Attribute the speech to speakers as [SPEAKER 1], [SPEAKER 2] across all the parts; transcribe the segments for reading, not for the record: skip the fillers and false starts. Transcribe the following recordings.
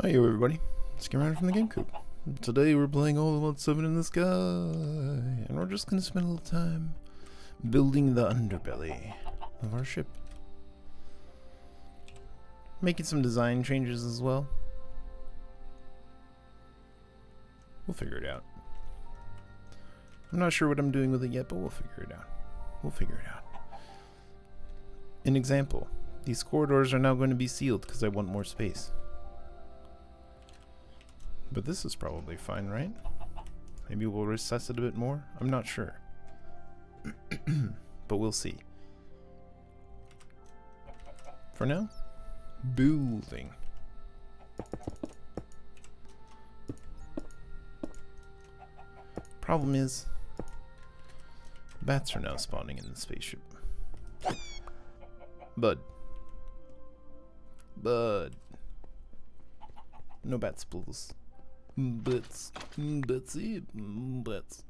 [SPEAKER 1] Hey everybody, it's Cameron from TheGameCoop. Today we're playing all about 7 in the sky, and we're just gonna spend a little time building the underbelly of our ship. Making some design changes as well. We'll figure it out. I'm not sure what I'm doing with it yet, but we'll figure it out. We'll figure it out. An example, these corridors are now going to be sealed because I want more space. But this is probably fine, right? Maybe we'll recess it a bit more? I'm not sure. But we'll see. For now, building. Problem is, bats are now spawning in the spaceship. Bud. No bats, please. Bats. That's it. Bats.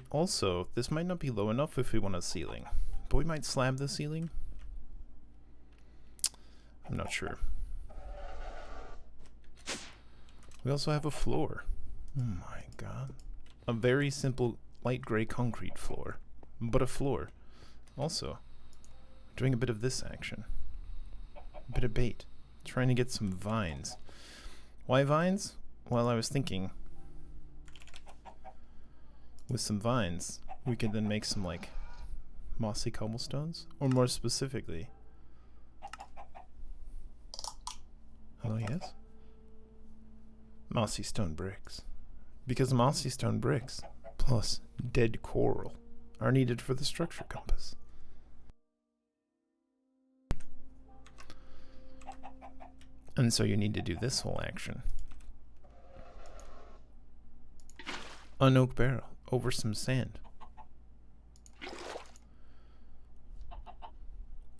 [SPEAKER 1] Also, this might not be low enough if we want a ceiling. But we might slab the ceiling. I'm not sure. We also have a floor. Oh my god. A very simple light gray concrete floor. But a floor. Also, doing a bit of this action. A bit of bait. Trying to get some vines. Why vines? Well, I was thinking with some vines we could then make some like mossy cobblestones, or more specifically, hello, yes, mossy stone bricks, because mossy stone bricks plus dead coral are needed for the structure compass. And so you need to do this whole action. An oak barrel over some sand.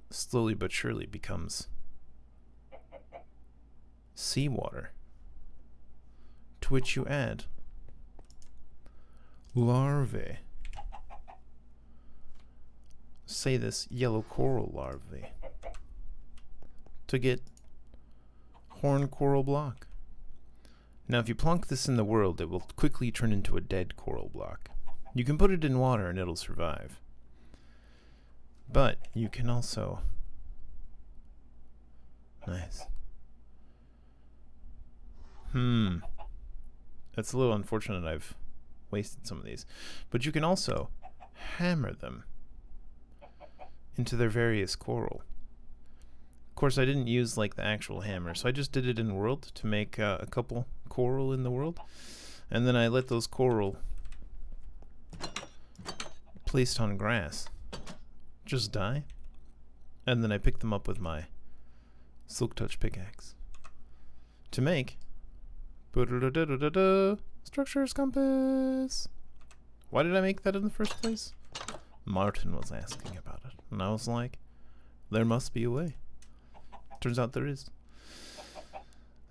[SPEAKER 1] Slowly but surely becomes seawater, to which you add larvae. Say this yellow coral larvae to get horn coral block. Now if you plonk this in the world, it will quickly turn into a dead coral block. You can put it in water and it'll survive. But you can also... Nice. It's a little unfortunate I've wasted some of these. But you can also hammer them into their various coral. Of course, I didn't use like the actual hammer, so I just did it in world to make a couple coral in the world, and then I let those coral placed on grass just die, and then I picked them up with my silk touch pickaxe to make structures compass. Why did I make that in the first place? Martin was asking about it, and I was like, there must be a way. Turns out there is.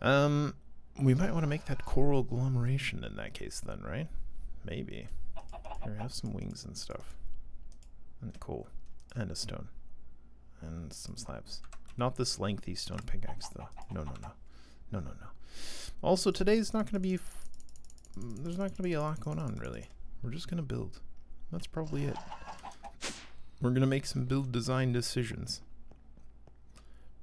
[SPEAKER 1] We might want to make that coral agglomeration in that case then, right? Maybe. Here, have some wings and stuff. And coal. And a stone. And some slabs. Not this lengthy stone pickaxe, though. No, no, no. No, no, no. Also, today's not going to be... there's not going to be a lot going on, really. We're just going to build. That's probably it. We're going to make some build design decisions.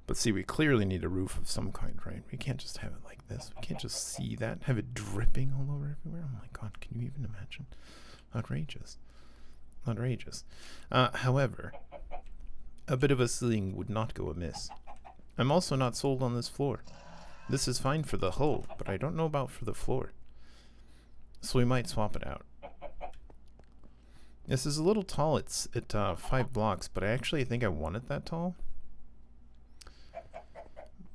[SPEAKER 1] But see, we clearly need a roof of some kind, right? We can't just have it like this. We can't just see that, have it dripping all over everywhere. Oh my god, can you even imagine? Outrageous. Outrageous. However, a bit of a ceiling would not go amiss. I'm also not sold on this floor. This is fine for the hull, but I don't know about for the floor. So we might swap it out. This is a little tall. It's at 5 blocks, but I actually think I want it that tall.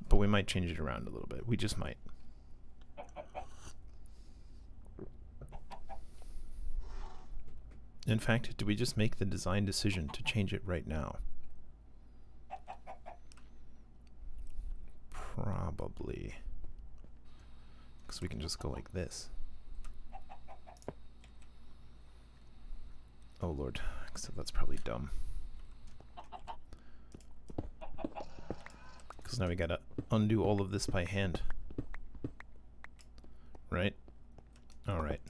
[SPEAKER 1] But we might change it around a little bit. We just might. In fact, do we just make the design decision to change it right now? Probably. Because we can just go like this. Oh lord, except that's probably dumb. Because now we gotta undo all of this by hand. Right? Alright.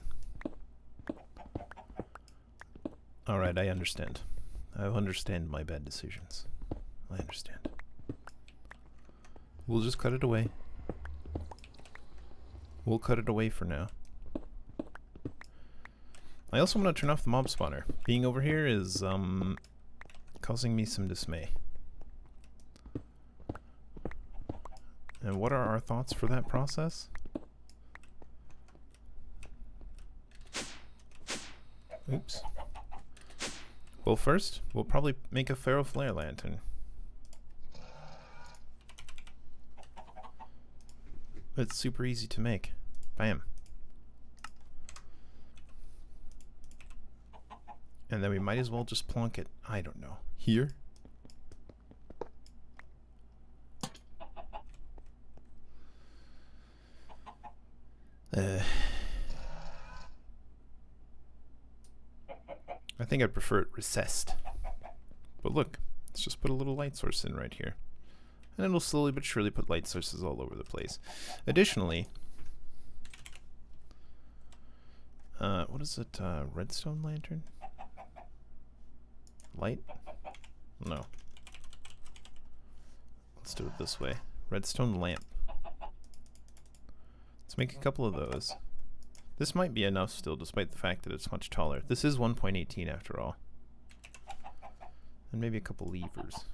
[SPEAKER 1] Alright, I understand. I understand my bad decisions. I understand. We'll just cut it away. We'll cut it away for now. I also want to turn off the mob spawner. Being over here is causing me some dismay. And what are our thoughts for that process? Oops. Well, first, we'll probably make a ferro flare lantern. It's super easy to make. Bam. And then we might as well just plonk it, I don't know, here? I think I'd prefer it recessed. But look, let's just put a little light source in right here. And it'll slowly but surely put light sources all over the place. Additionally, what is it? Redstone lantern? Light? No. Let's do it this way. Redstone lamp. Let's make a couple of those. This might be enough still, despite the fact that it's much taller. This is 1.18 after all. And maybe a couple levers.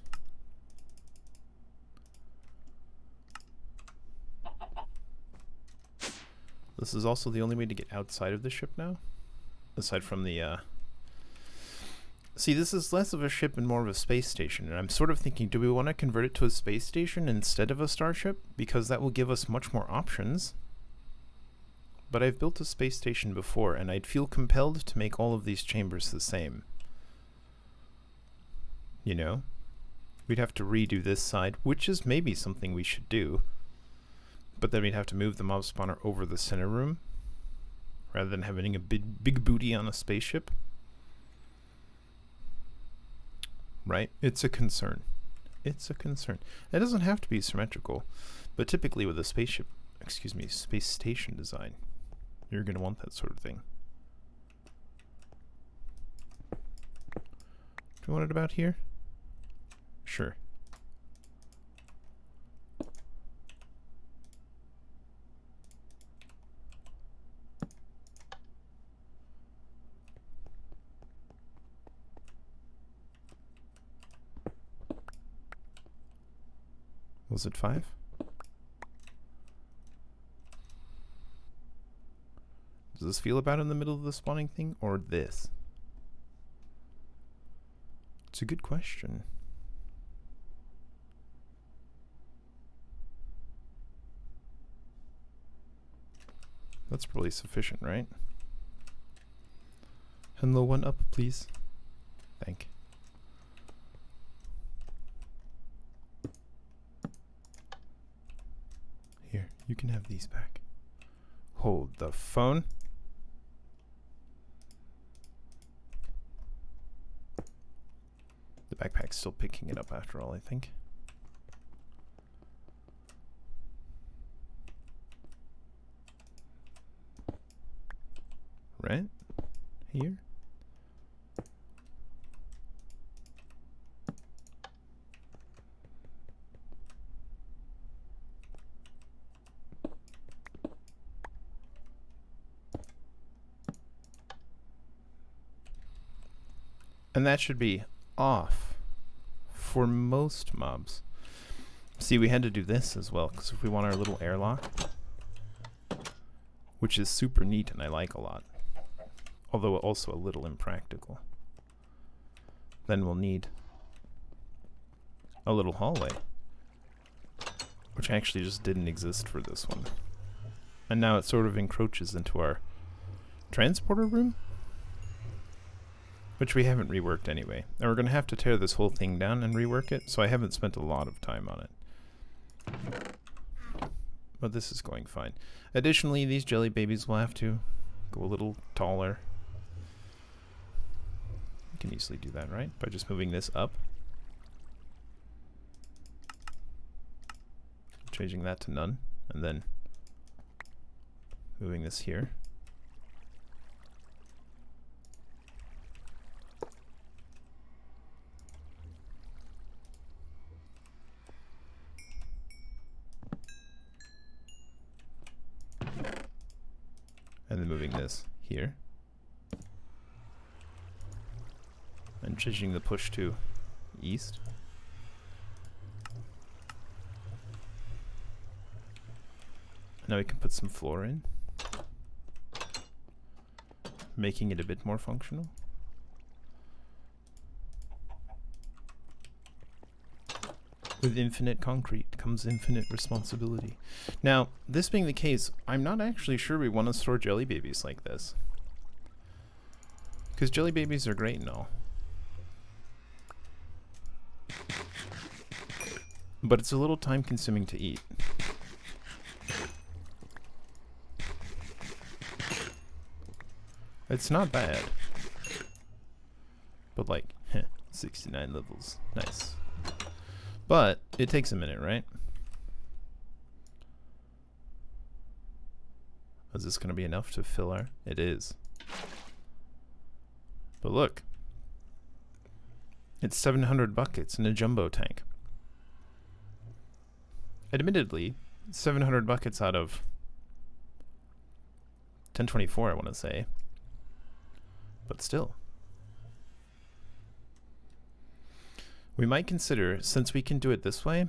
[SPEAKER 1] This is also the only way to get outside of the ship now. Aside from the, See, this is less of a ship and more of a space station. And I'm sort of thinking, do we want to convert it to a space station instead of a starship? Because that will give us much more options. But I've built a space station before, and I'd feel compelled to make all of these chambers the same. You know? We'd have to redo this side, which is maybe something we should do. But then we'd have to move the mob spawner over the center room, rather than having a big booty on a spaceship. Right? It's a concern. It's a concern. It doesn't have to be symmetrical, but typically with a spaceship, excuse me, space station design, you're going to want that sort of thing. Do you want it about here? Sure. Was it 5? Does this feel about in the middle of the spawning thing, or this? It's a good question. That's probably sufficient, right? Hello, one up, please. Thank you. Here, you can have these back. Hold the phone. The backpack's still picking it up after all, I think. Right? Here? And that should be off for most mobs. See, we had to do this as well, because if we want our little airlock, which is super neat and I like a lot, although also a little impractical, then we'll need a little hallway, which actually just didn't exist for this one. And now it sort of encroaches into our transporter room, which we haven't reworked anyway. And we're going to have to tear this whole thing down and rework it, so I haven't spent a lot of time on it. But this is going fine. Additionally, these jelly babies will have to go a little taller. You can easily do that, right? By just moving this up. changing that to none, and then moving this here. And then moving this here. And changing the push to east. Now we can put some floor in, making it a bit more functional. With infinite concrete comes infinite responsibility. Now, this being the case, I'm not actually sure we want to store jelly babies like this. Because jelly babies are great and all. But it's a little time consuming to eat. It's not bad. But like, 69 levels. Nice. But it takes a minute, right? Is this going to be enough to fill our... It is. But look. It's 700 buckets in a jumbo tank. Admittedly, 700 buckets out of 1024, I want to say. But still. We might consider, since we can do it this way,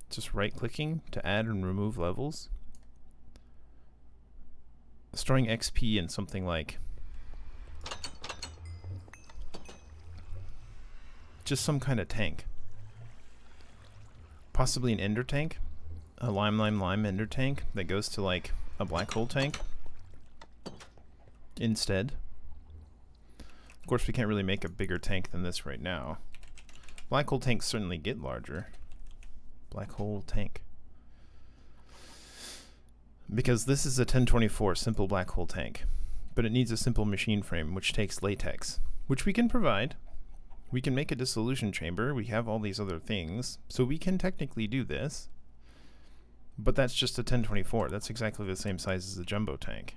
[SPEAKER 1] just right-clicking to add and remove levels. Storing XP in something like just some kind of tank. Possibly an ender tank. A lime ender tank that goes to like a black hole tank instead. Of course, we can't really make a bigger tank than this right now. Black hole tanks certainly get larger. Black hole tank. Because this is a 1024 simple black hole tank, but it needs a simple machine frame, which takes latex, which we can provide. We can make a dissolution chamber. We have all these other things, so we can technically do this. But that's just a 1024. That's exactly the same size as the jumbo tank.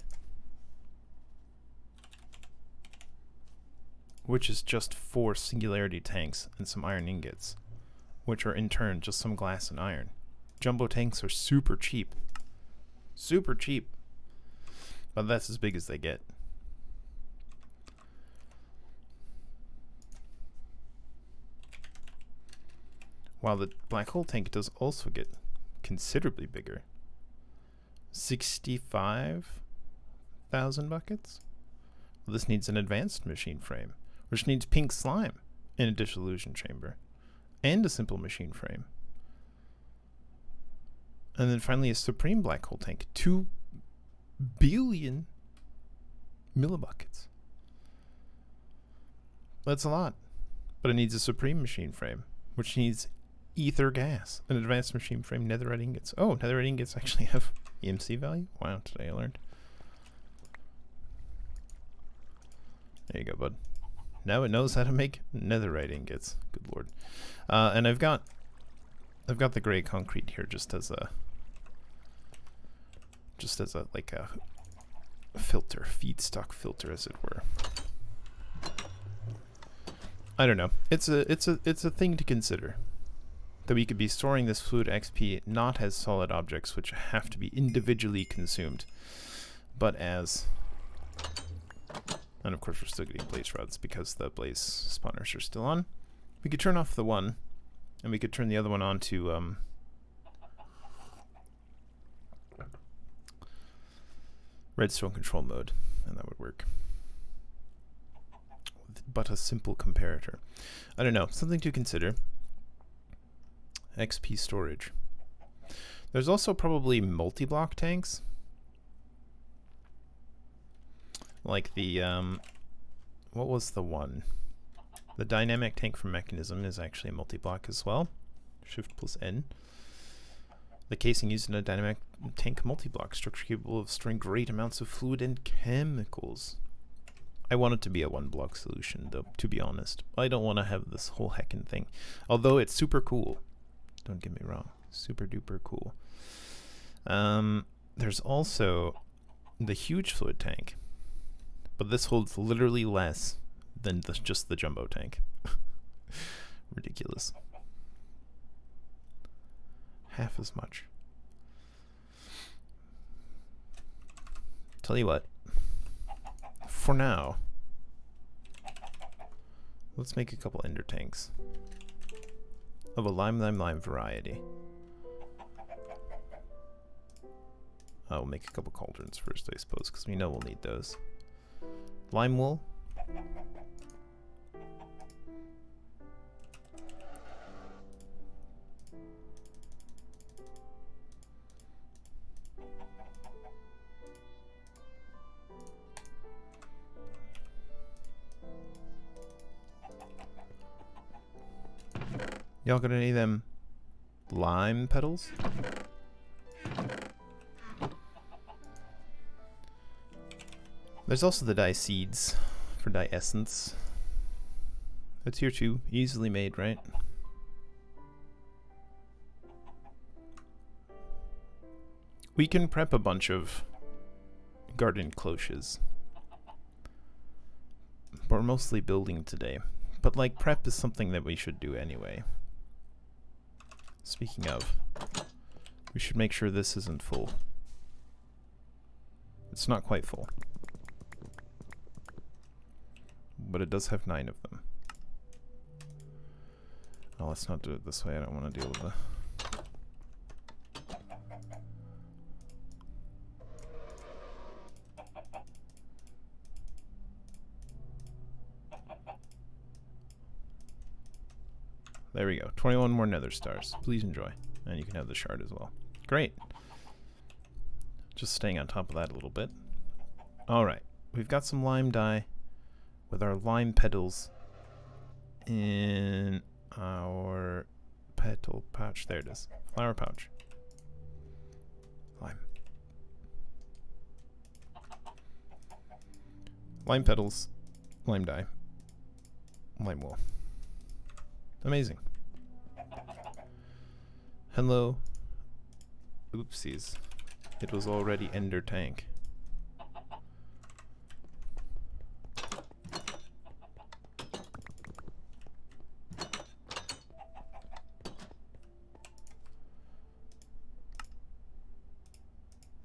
[SPEAKER 1] Which is just 4 singularity tanks and some iron ingots, which are in turn just some glass and iron. Jumbo tanks are super cheap. Super cheap. But that's as big as they get. While the black hole tank does also get considerably bigger. 65,000 buckets? Well, this needs an advanced machine frame, which needs pink slime in a dissolution chamber, and a simple machine frame. And then finally a supreme black hole tank, 2 billion millibuckets. That's a lot, but it needs a supreme machine frame, which needs ether gas, an advanced machine frame, netherite ingots. Oh, netherite ingots actually have EMC value? Wow, today I learned. There you go, bud. Now it knows how to make netherite ingots. Good lord. And I've got the gray concrete here just as a like a filter, feedstock filter, as it were. I don't know. It's a thing to consider. That we could be storing this fluid XP not as solid objects which have to be individually consumed, but as... And of course we're still getting blaze rods because the blaze spawners are still on. We could turn off the one, and we could turn the other one on to redstone control mode, and that would work. But a simple comparator. I don't know, something to consider. XP storage. There's also probably multi-block tanks. Like the, what was the one? The dynamic tank from Mechanism is actually a multi-block as well. Shift plus N. The casing used in a dynamic tank multi-block structure capable of storing great amounts of fluid and chemicals. I want it to be a one-block solution, though, to be honest. I don't want to have this whole heckin' thing. Although it's super cool. Don't get me wrong. Super duper cool. There's also the huge fluid tank, but this holds literally less than just the jumbo tank. Ridiculous. Half as much. Tell you what, for now, let's make a couple ender tanks of a lime variety. I'll make a couple cauldrons first, I suppose, because we know we'll need those. Lime wool. Y'all got any of them lime petals? There's also the dye seeds for dye essence. That's here too. Easily made, right? We can prep a bunch of garden cloches. But we're mostly building today. But like prep is something that we should do anyway. Speaking of, we should make sure this isn't full. It's not quite full. But it does have 9 of them. Oh, let's not do it this way. I don't want to deal with the... There we go. 21 more nether stars. Please enjoy. And you can have the shard as well. Great. Just staying on top of that a little bit. Alright. We've got some lime dye with our lime petals in our petal pouch. There it is. Flower pouch. Lime. Lime petals. Lime dye. Lime wool. Amazing. Hello. Oopsies. It was already Ender Tank.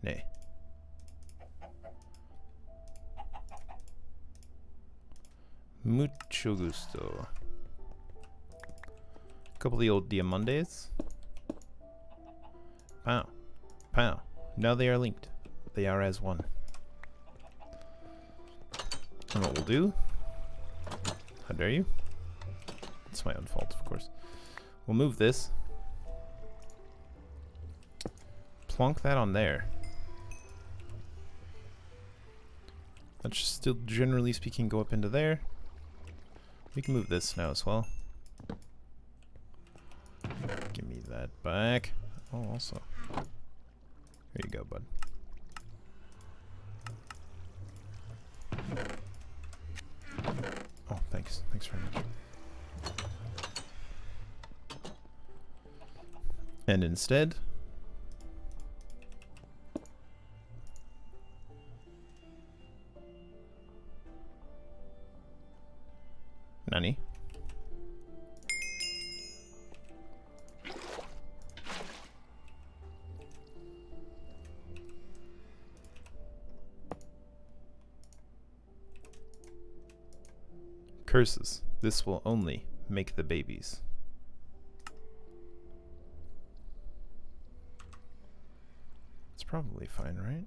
[SPEAKER 1] Nay. Mucho gusto. Couple of the old diamantes. Pow. Pow. Now they are linked. They are as one. And what we'll do... How dare you? It's my own fault, of course. We'll move this. Plonk that on there. That should still, generally speaking, go up into there. We can move this now as well. Give me that back. Oh, also. Here you go, bud. Oh, thanks. Thanks very much. And instead... Nani? Curses. This will only make the babies. It's probably fine, right?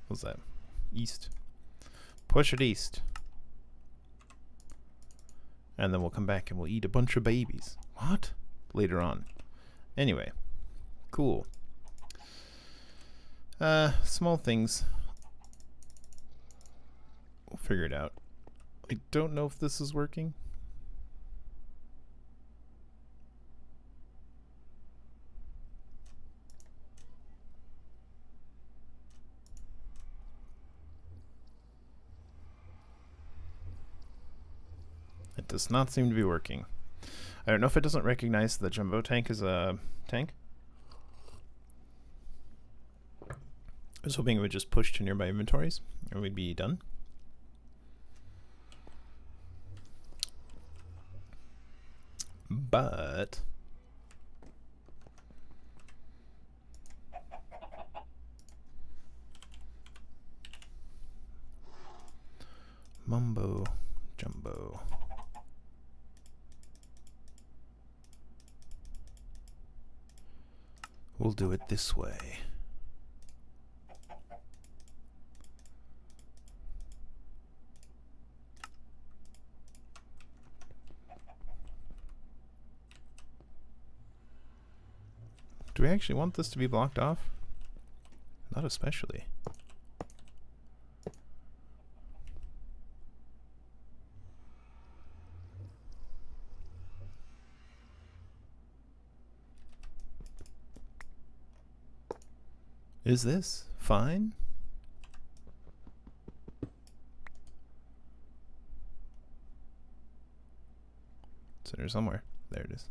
[SPEAKER 1] What's that? East. Push it east. And then we'll come back and we'll eat a bunch of babies. What? Later on. Anyway. Cool. Small things. We'll figure it out. I don't know if this is working. I It does not seem to be working. I don't know if it doesn't recognize the jumbo tank as a tank. I was hoping it would just push to nearby inventories and we'd be done. But mumbo jumbo. We'll do it this way. Do we actually want this to be blocked off? Not especially. Is this fine? It's in there somewhere. There it is.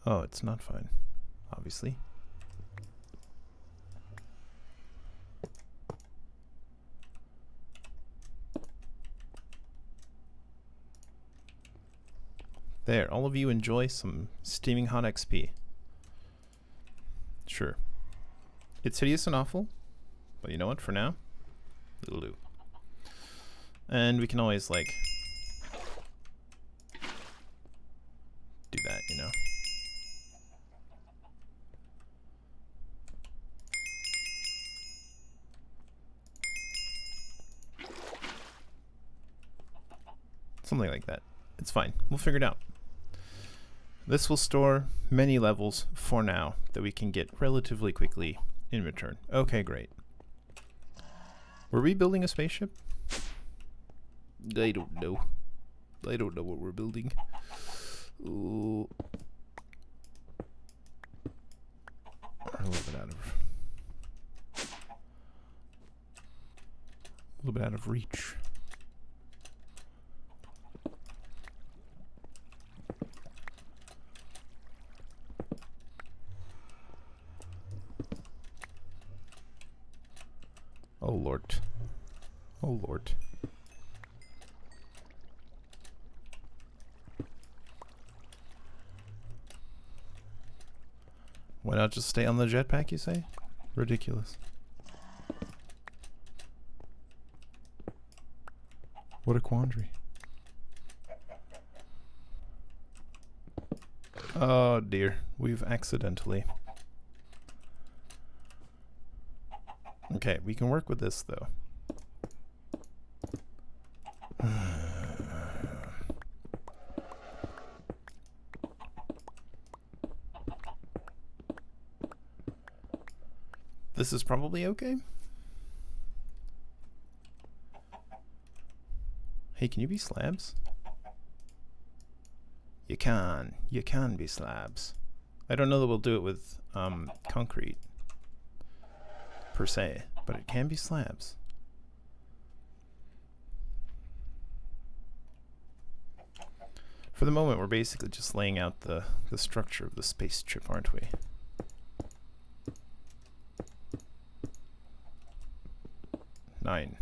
[SPEAKER 1] Oh, it's not fine, obviously. There, all of you enjoy some steaming hot XP. Sure. It's hideous and awful, but you know what, for now, it'll do. And we can always, like, do that, you know. Something like that. It's fine. We'll figure it out. This will store many levels for now that we can get relatively quickly in return. Okay, great. Were we building a spaceship? I don't know. I don't know what we're building. Ooh. A little bit out of reach. Oh Lord. Oh Lord. Why not just stay on the jetpack, you say? Ridiculous. What a quandary. Oh dear, we've accidentally. Okay, we can work with this though. This is probably okay. Hey, can you be slabs? You can be slabs. I don't know that we'll do it with concrete per se, but it can be slabs. For the moment, we're basically just laying out the structure of the spaceship, aren't we? Nine.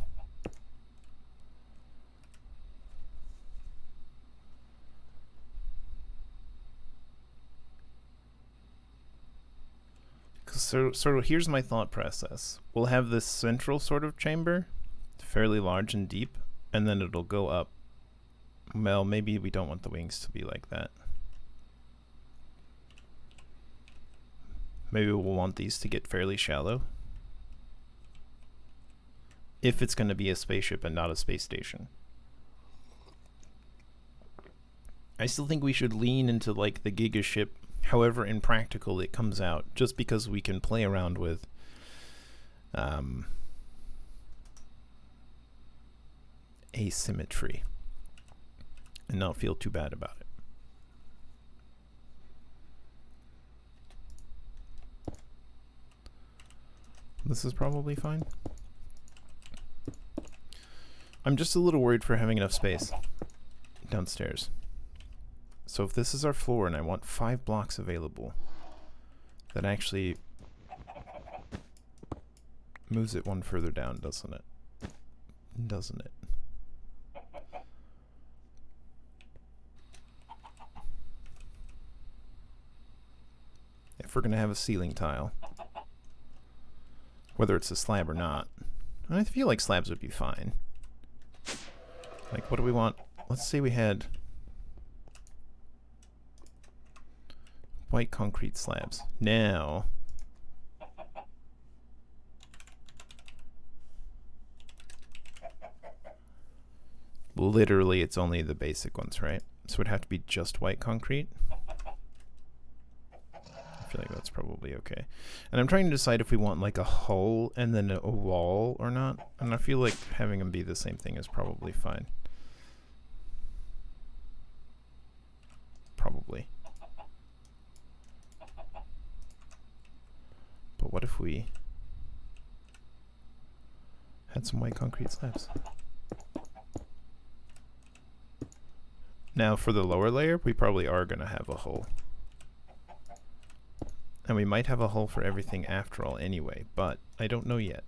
[SPEAKER 1] So sort of here's my thought process. We'll have this central sort of chamber, fairly large and deep, and then it'll go up. Well, maybe we don't want the wings to be like that. Maybe we'll want these to get fairly shallow. If it's going to be a spaceship and not a space station. I still think we should lean into like the Giga ship, however impractical it comes out, just because we can play around with asymmetry and not feel too bad about it. This is probably fine. I'm just a little worried for having enough space downstairs. So if this is our floor and I want 5 blocks available, that actually moves it one further down, doesn't it? Doesn't it? If we're going to have a ceiling tile, whether it's a slab or not, I feel like slabs would be fine. Like, what do we want? Let's say we had white concrete slabs. Now, literally it's only the basic ones, right? So it would have to be just white concrete. I feel like that's probably okay. And I'm trying to decide if we want like a hull and then a wall or not. And I feel like having them be the same thing is probably fine. Probably. But what if we had some white concrete slabs? Now for the lower layer, we probably are going to have a hull. And we might have a hull for everything after all anyway, but I don't know yet.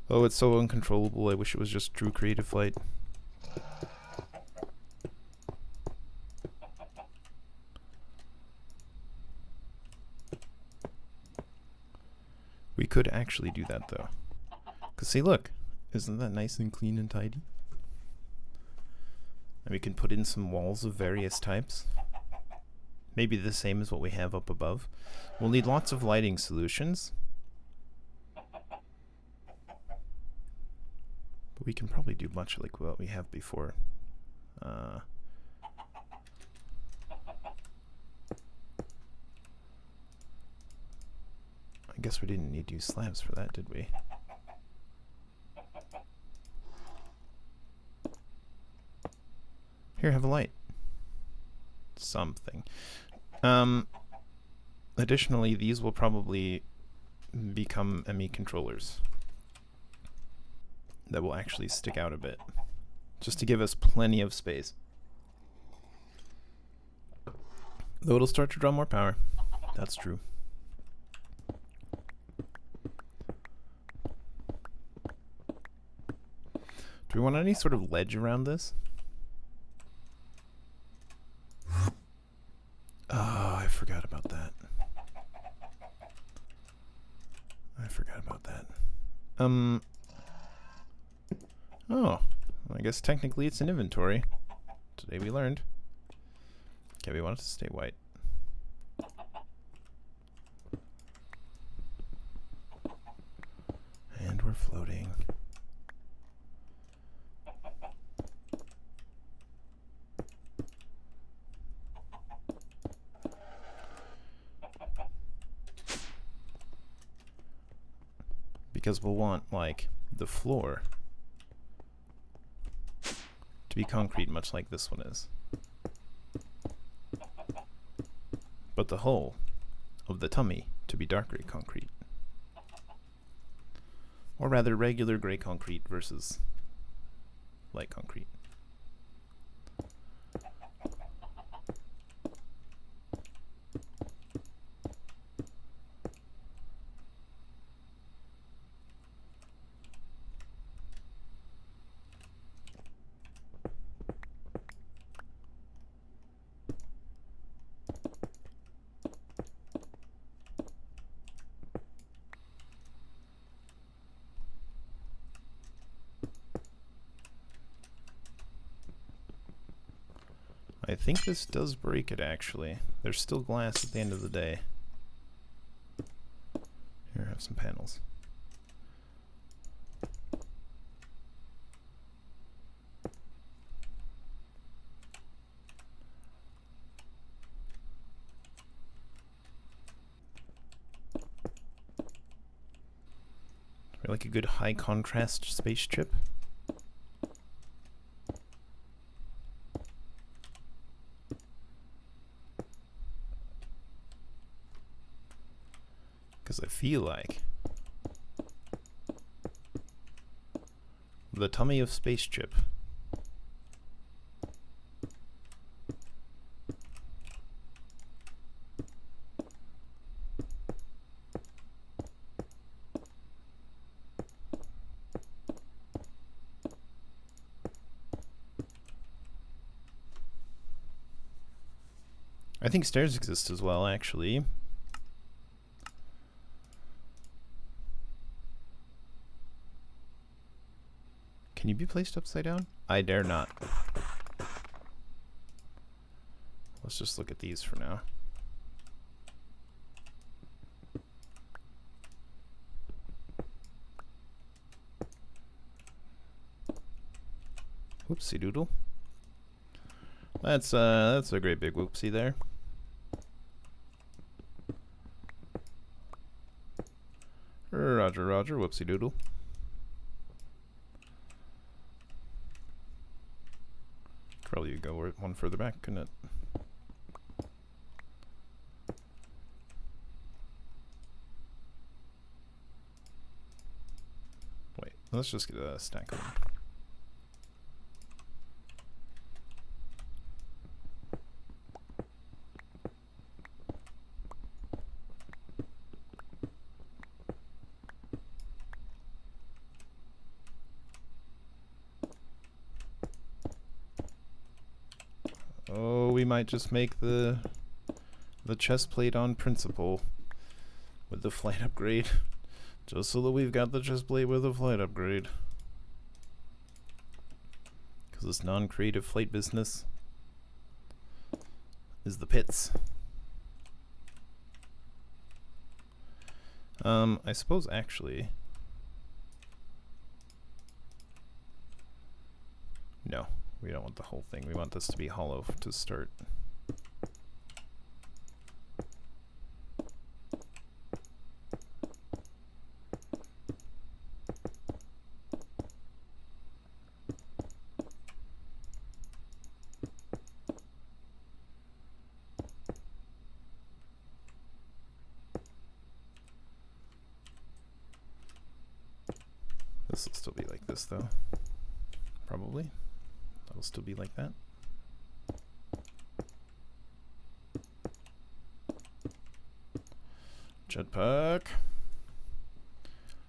[SPEAKER 1] Oh, it's so uncontrollable. I wish it was just true creative flight. We could actually do that though. Because see, look, isn't that nice and clean and tidy? And we can put in some walls of various types. Maybe the same as what we have up above. We'll need lots of lighting solutions. But we can probably do much like what we have before. I guess we didn't need to use slabs for that, did we? Here, have a light. Something. Additionally, these will probably become ME controllers that will actually stick out a bit, just to give us plenty of space. Though it'll start to draw more power. That's true. Do we want any sort of ledge around this? Oh, I forgot about that. Oh, I guess technically it's an inventory. Today we learned. Okay, we want it to stay white. And we're floating. Because we'll want, like, the floor to be concrete, much like this one is. But the hull of the tummy to be dark gray concrete. Or rather, regular gray concrete versus light concrete. I think this does break it, actually. There's still glass at the end of the day. Here, have some panels. Like a good high contrast space chip. Because I feel like the tummy of Space Chip. I think stairs exist as well, actually. Can you be placed upside down? I dare not. Let's just look at these for now. Whoopsie doodle. That's a great big whoopsie there. Roger, roger, whoopsie doodle. Probably go one further back, couldn't it? Wait, let's just get a stack of them. Oh, we might just make the chest plate on principle with the flight upgrade. Just so that we've got the chest plate with a flight upgrade. Because this non-creative flight business is the pits. I suppose actually... No. We don't want the whole thing. We want this to be hollow to start. This will still be like this though. Probably. That'll still be like that. Jetpack.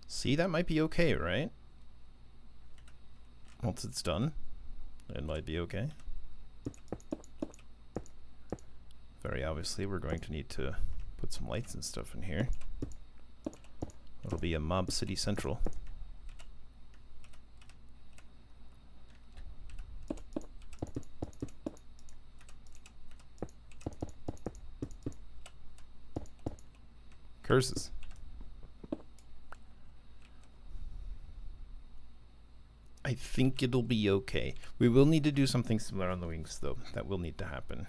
[SPEAKER 1] See, that might be okay, right? Once it's done, it might be okay. Very obviously, we're going to need to put some lights and stuff in here. It'll be a Mob City Central. Curses. I think it'll be okay. We will need to do something similar on the wings, though. That will need to happen.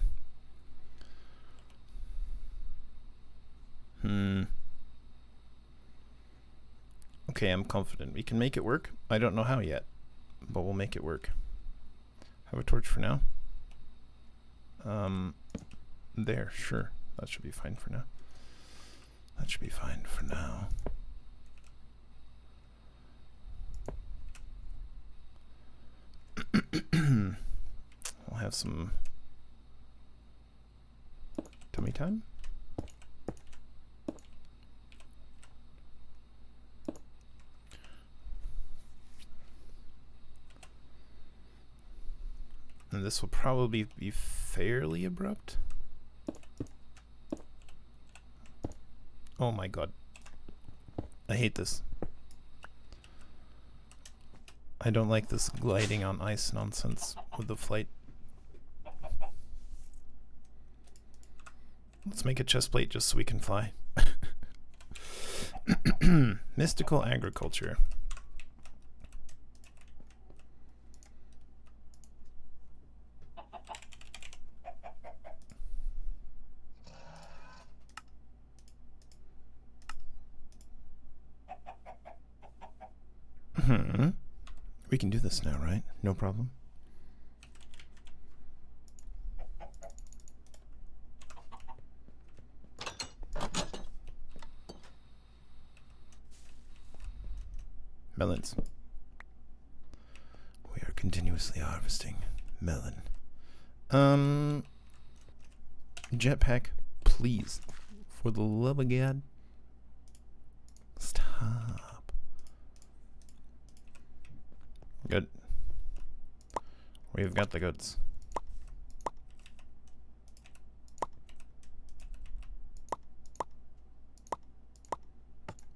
[SPEAKER 1] Okay, I'm confident. We can make it work. I don't know how yet, but we'll make it work. Have a torch for now. There, sure. That should be fine for now. That should be fine for now. We'll have some tummy time. And this will probably be fairly abrupt. Oh my god. I hate this. I don't like this gliding on ice nonsense with the flight. Let's make a chest plate just so we can fly. Mystical agriculture. We can do this now, right? No problem. melons. We are continuously harvesting melon. Jetpack, please. For the love of God. Stop. Good. We've got the goods.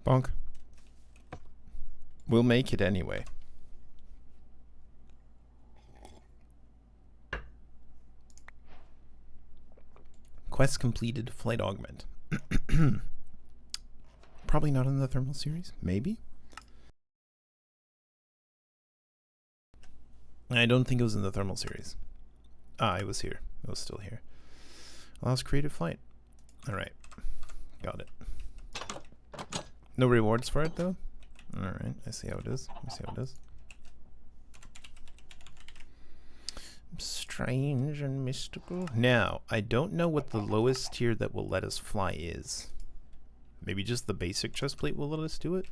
[SPEAKER 1] Bonk. We'll make it anyway. Quest completed, flight augment. Probably not in the thermal series. Maybe. I don't think it was in the thermal series. Ah, it was here. It was still here. Allows creative flight. Alright. Got it. No rewards for it, though? Alright, I see how it is. I see how it is. Strange and mystical. Now, I don't know what the lowest tier that will let us fly is. Maybe just the basic chest plate will let us do it?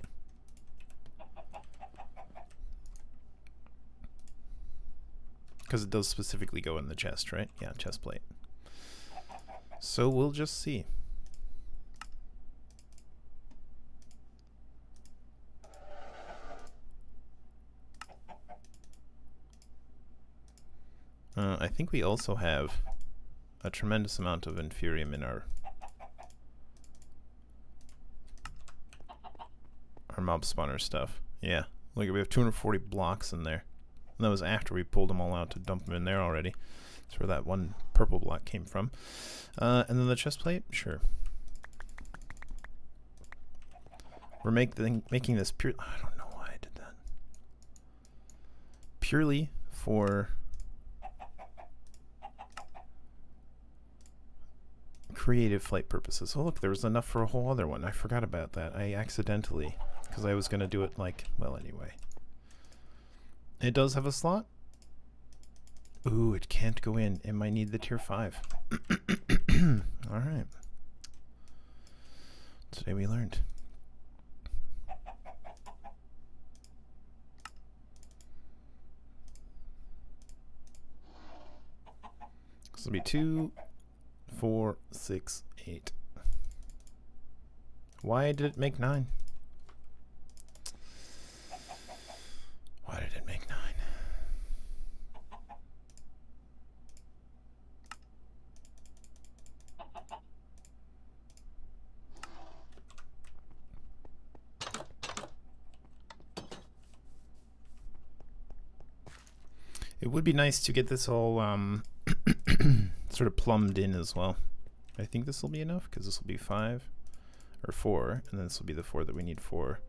[SPEAKER 1] Because it does specifically go in the chest, right? Yeah, chest plate. So we'll just see. I think we also have a tremendous amount of inferium in our mob spawner stuff. Yeah, look, we have 240 blocks in there. And that was after we pulled them all out to dump them in there already. That's where that one purple block came from. And then the chest plate, sure. We're making this pure. I don't know why I did that. Purely for creative flight purposes. Oh look, there was enough for a whole other one. I forgot about that. I accidentally, because I was going to do it like, well, anyway. It does have a slot. Ooh, it can't go in. It might need the tier 5. Alright. Today we learned. This will be 2, 4, 6, 8. Why did it make 9? Why did it make 9? It would be nice to get this all sort of plumbed in as well. I think this will be enough because this will be 5 or 4, and then this will be the 4 that we need for.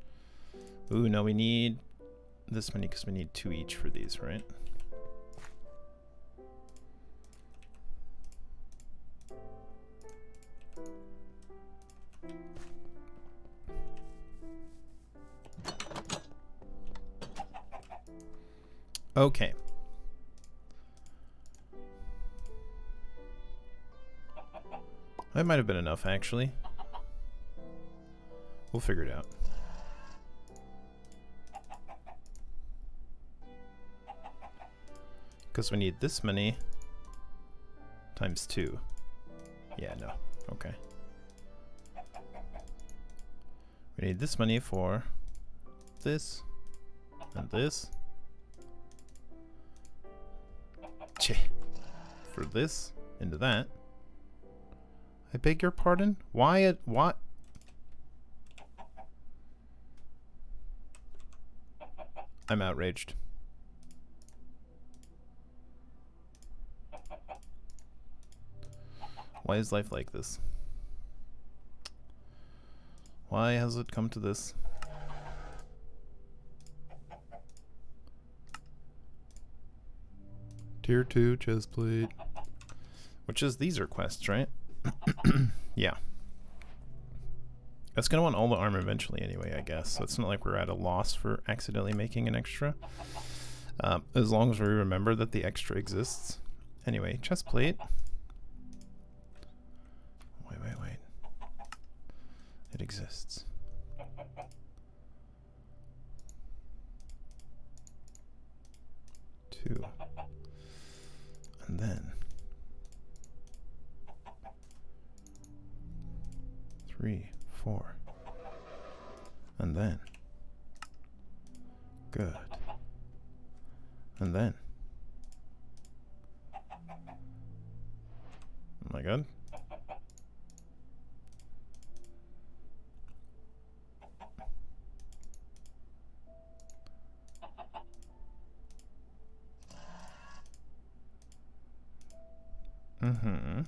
[SPEAKER 1] Ooh, no, we need this many because we need 2 each for these, right? Okay. That might have been enough, actually. We'll figure it out. Because we need this many times 2. Yeah, no. Okay. We need this many for this and this. For this into that. I beg your pardon? Why what? I'm outraged. Why is life like this? Why has it come to this? Tier 2 chest plate. Which is, these are quests, right? Yeah. That's gonna want all the armor eventually anyway, I guess. So it's not like we're at a loss for accidentally making an extra. As long as we remember that the extra exists. Anyway, chest plate. Wait. It exists. 2. And then 3, 4. And then good. And then am I good? Mm-hmm.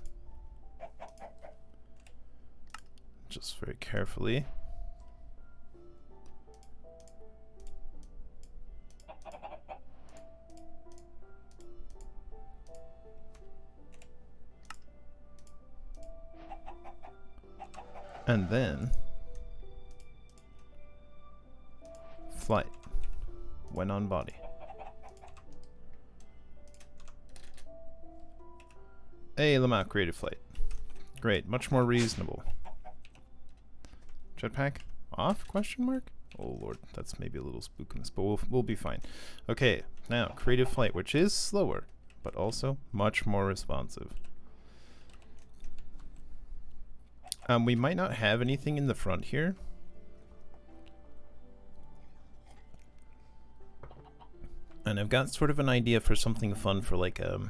[SPEAKER 1] Just very carefully. And then flight when on body. Hey, Lamau created flight. Great, much more reasonable. Jetpack off? Question mark? Oh lord, that's maybe a little spookiness, but we'll be fine. Okay, now creative flight, which is slower, but also much more responsive. We might not have anything in the front here. And I've got sort of an idea for something fun for like a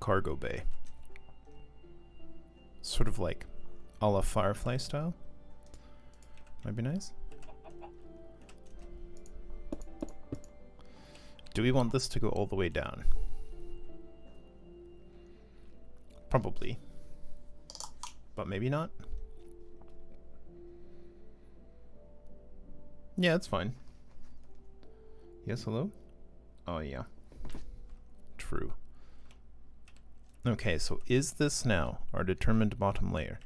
[SPEAKER 1] cargo bay. Sort of like a la Firefly style. Might be nice. Do we want this to go all the way down? Probably. But maybe not. Yeah, it's fine. Yes, hello? Oh, yeah. True. Okay, so is this now our determined bottom layer?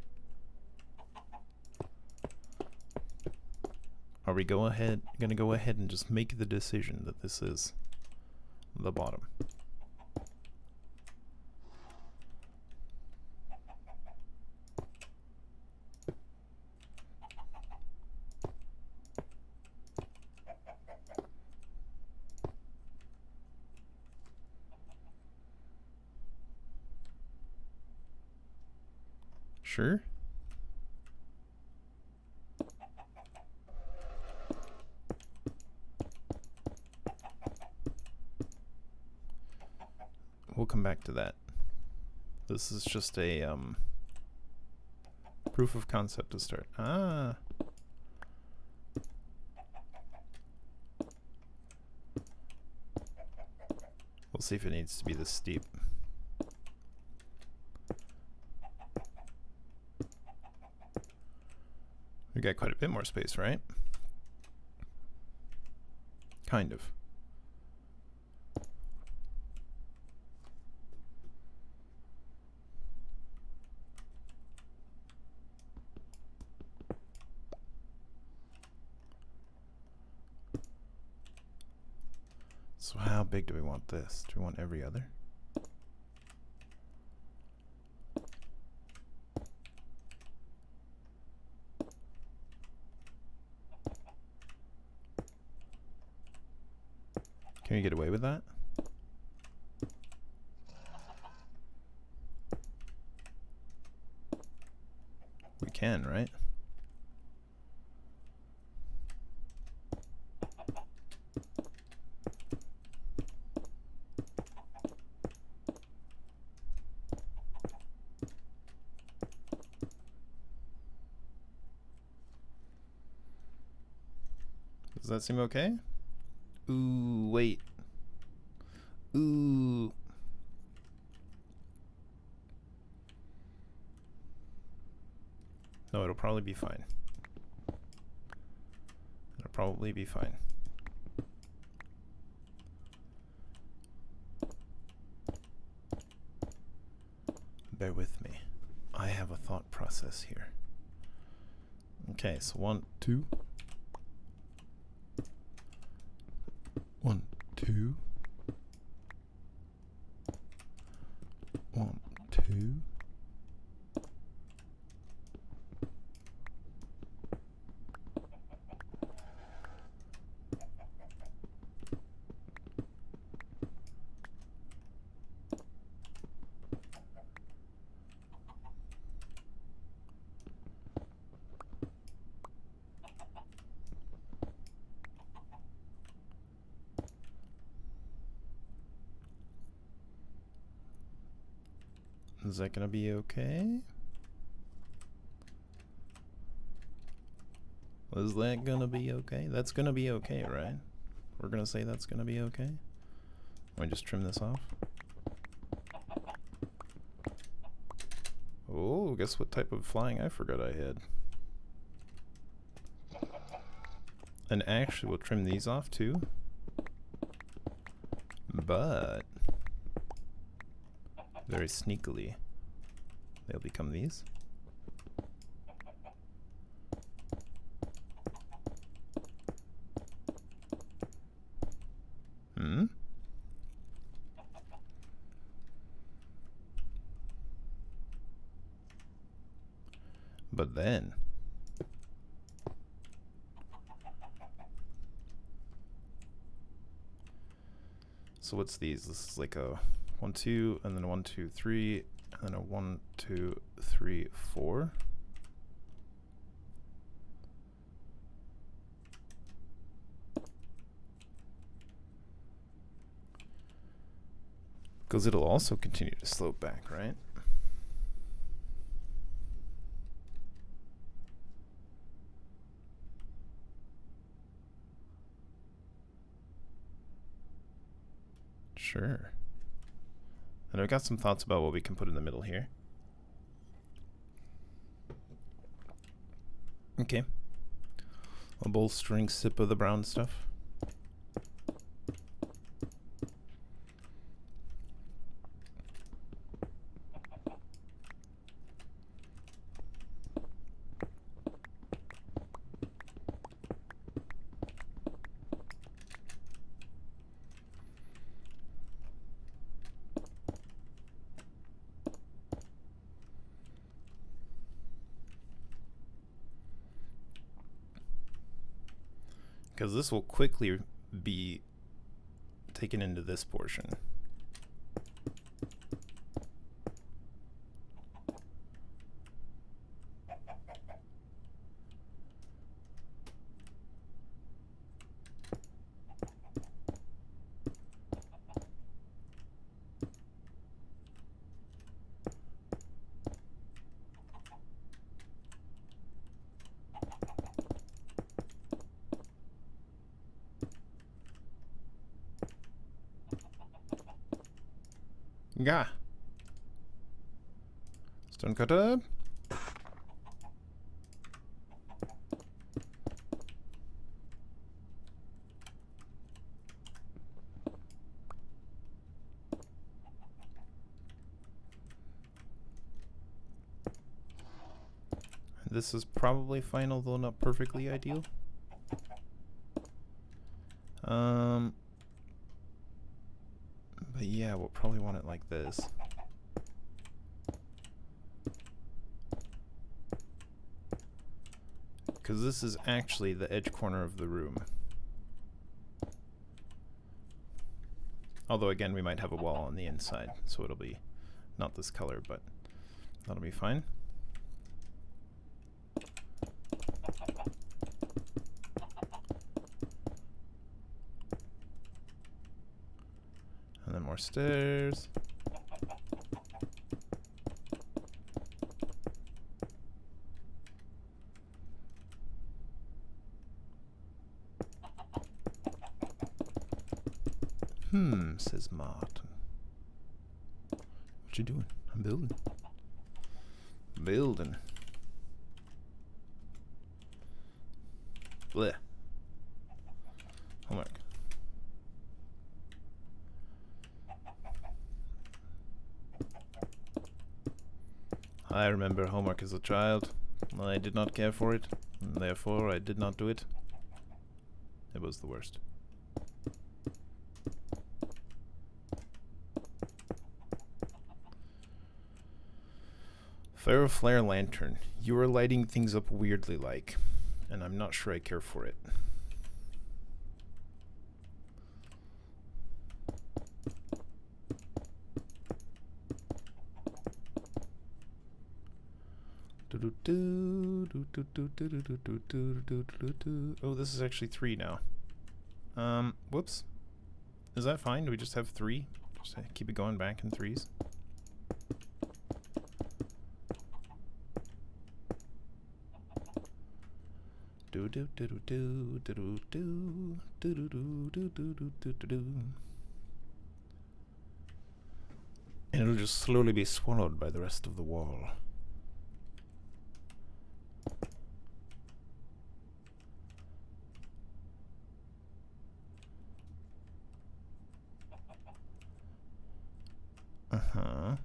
[SPEAKER 1] Are we gonna go ahead and just make the decision that this is the bottom? Sure. We'll come back to that. This is just a proof of concept to start. Ah. We'll see if it needs to be this steep. We got quite a bit more space, right? Kind of. So how big do we want this? Do we want every other? Can we get away with that? We can, right? Does that seem okay? Ooh, wait. Ooh. No, it'll probably be fine. It'll probably be fine. Bear with me. I have a thought process here. Okay, so 1, 2. 1, 2. 1, 2. Is that gonna be okay? Is that gonna be okay? That's gonna be okay, right? We're gonna say that's gonna be okay? Let me just trim this off. Oh, guess what type of flying I forgot I had. And actually we'll trim these off too. But very sneakily they'll become these. But then so what's these? This is like a 1, 2, and then a 1, 2, 3, and then a 1, 2, 3, 4. Because it'll also continue to slope back, right? Sure. And I've got some thoughts about what we can put in the middle here. Okay. A bolstering sip of the brown stuff. Because this will quickly be taken into this portion. Yeah. Stone cutter. This is probably final, though not perfectly ideal. But yeah, we'll probably want it like this. Because this is actually the edge corner of the room. Although again, we might have a wall on the inside, so it'll be not this color, but that'll be fine. And then more stairs. Says Martin. What you doing? I'm building. Building. Blech. Homework. I remember homework as a child. I did not care for it, and therefore I did not do it. It was the worst. Flare lantern. You are lighting things up weirdly like, and I'm not sure I care for it. Oh, this is actually 3 now. Whoops. Is that fine? Do we just have 3? Just keep it going back in 3s? And it'll just slowly be swallowed by the rest of the wall. Uh-huh.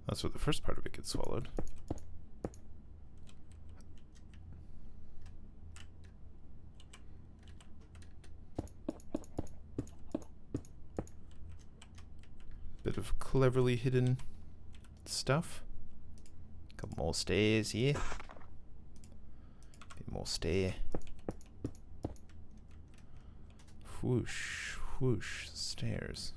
[SPEAKER 1] That's where the first part of it gets swallowed. Bit of cleverly hidden stuff. Couple more stairs here. Bit more stair. Whoosh, whoosh, stairs.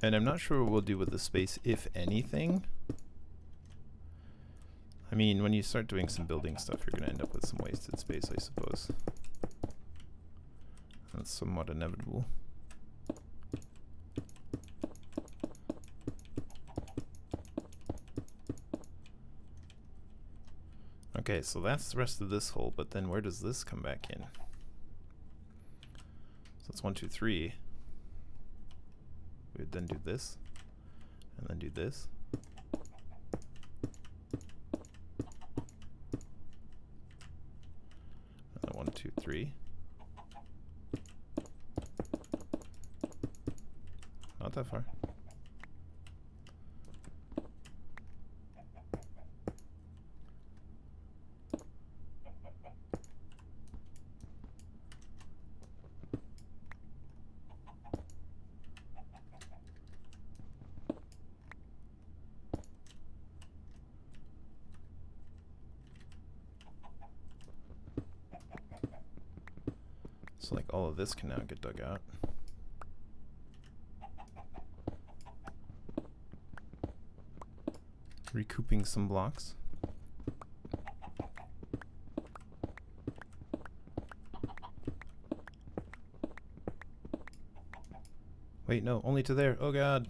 [SPEAKER 1] And I'm not sure what we'll do with the space, if anything. I mean, when you start doing some building stuff, you're going to end up with some wasted space, I suppose. That's somewhat inevitable. Okay, so that's the rest of this hole, but then where does this come back in? So it's 1, 2, 3. We would then do this, and then do this. And then 1, 2, 3. Not that far. So like all of this can now get dug out. Recouping some blocks. Wait, no, only to there. Oh god.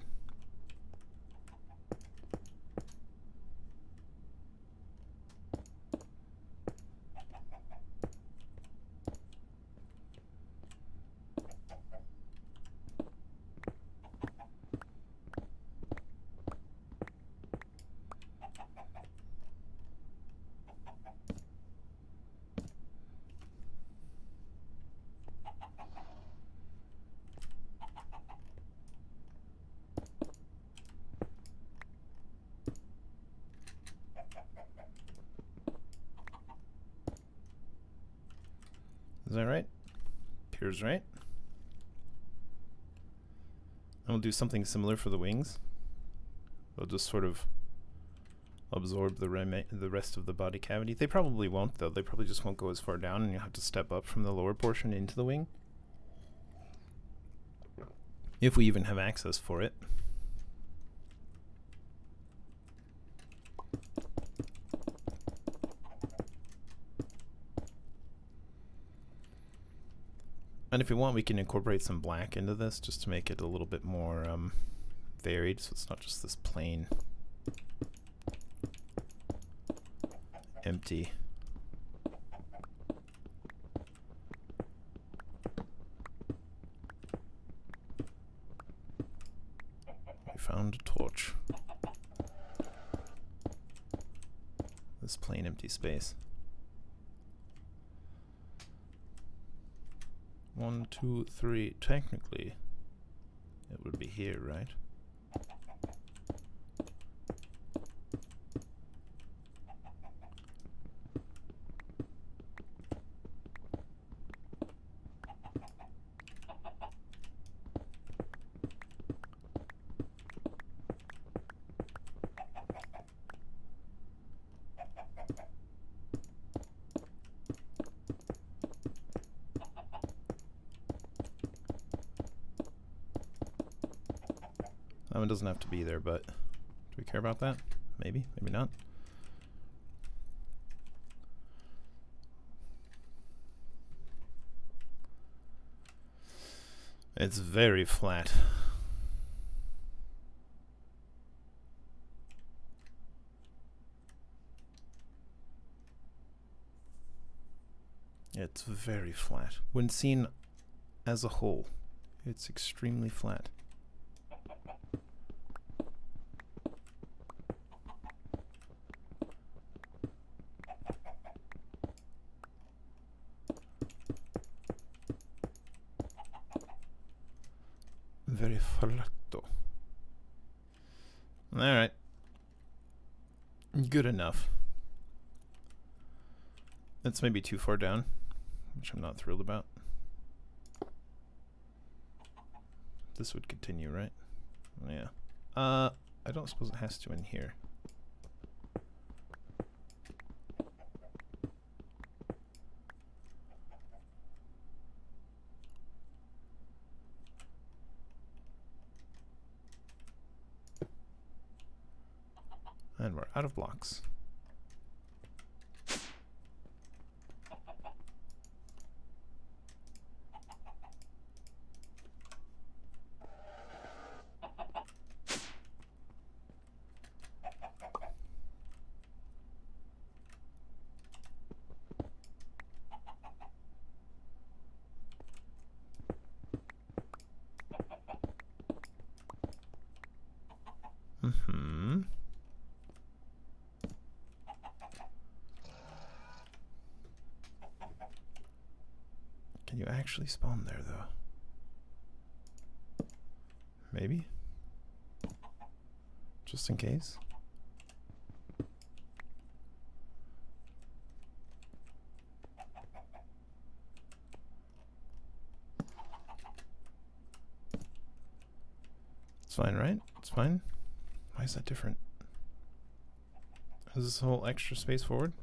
[SPEAKER 1] Is that right? Appears right. And we'll do something similar for the wings. They'll just sort of absorb the rest of the body cavity. They probably won't, though. They probably just won't go as far down, and you'll have to step up from the lower portion into the wing. If we even have access for it. And if we want, we can incorporate some black into this just to make it a little bit more varied, so it's not just this plain empty. We found a torch. This plain empty space. 1, 2, 3. Technically, it would be here, right? That one doesn't have to be there, but do we care about that? Maybe, maybe not. It's very flat. It's very flat. When seen as a whole, it's extremely flat. Very flatto. Alright. Good enough. That's maybe too far down, which I'm not thrilled about. This would continue, right? Yeah. I don't suppose it has to in here. And we're out of blocks. Mm-hmm. Can you actually spawn there, though? Maybe? Just in case? It's fine, right? It's fine? Why is that different? Is this whole extra space forward?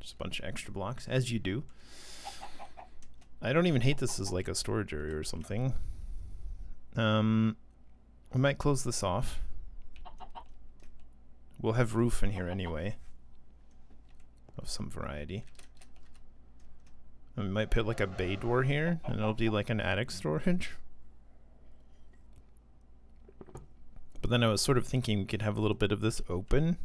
[SPEAKER 1] Just a bunch of extra blocks, as you do. I don't even hate this as like a storage area or something. We might close this off. We'll have roof in here anyway, of some variety. And we might put like a bay door here, and it'll be like an attic storage. But then I was sort of thinking we could have a little bit of this open.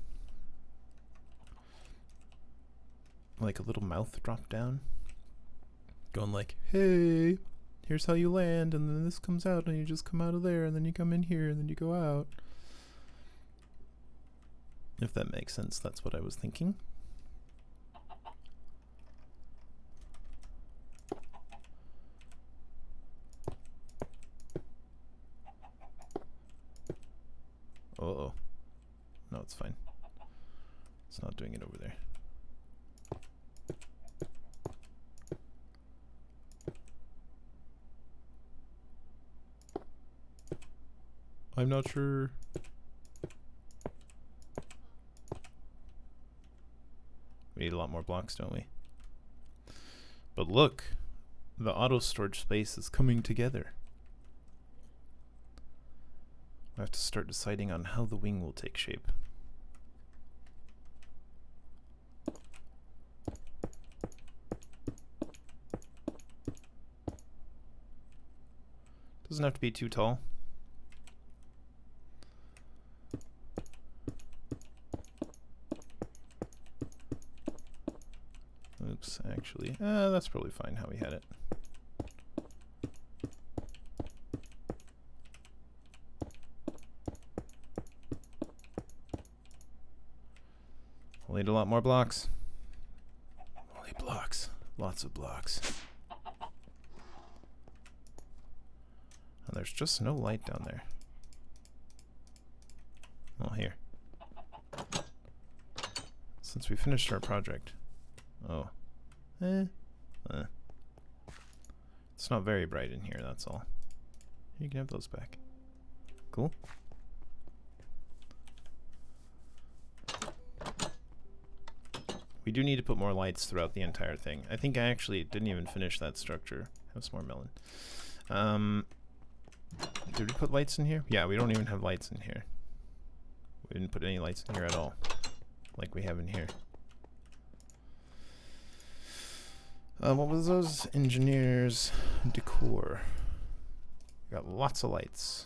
[SPEAKER 1] Like a little mouth drop down. Going like, hey, here's how you land, and then this comes out, and you just come out of there, and then you come in here, and then you go out. If that makes sense, that's what I was thinking. Uh-oh. No, it's fine. It's not doing it over there. I'm not sure. We need a lot more blocks, don't we? But look, the auto storage space is coming together. I have to start deciding on how the wing will take shape. Doesn't have to be too tall. Oops, actually, that's probably fine how we had it. We'll need a lot more blocks. We'll need blocks. Lots of blocks. And there's just no light down there. Oh, here. Since we finished our project. Oh. It's not very bright in here, that's all. You can have those back. Cool. we do need to put more lights throughout the entire thing. I think I actually didn't even finish that structure. Have some more melon. Did we put lights in here? Yeah, we don't even have lights in here. We didn't put any lights in here at all, like we have in here. What was those? Engineers decor. We got lots of lights.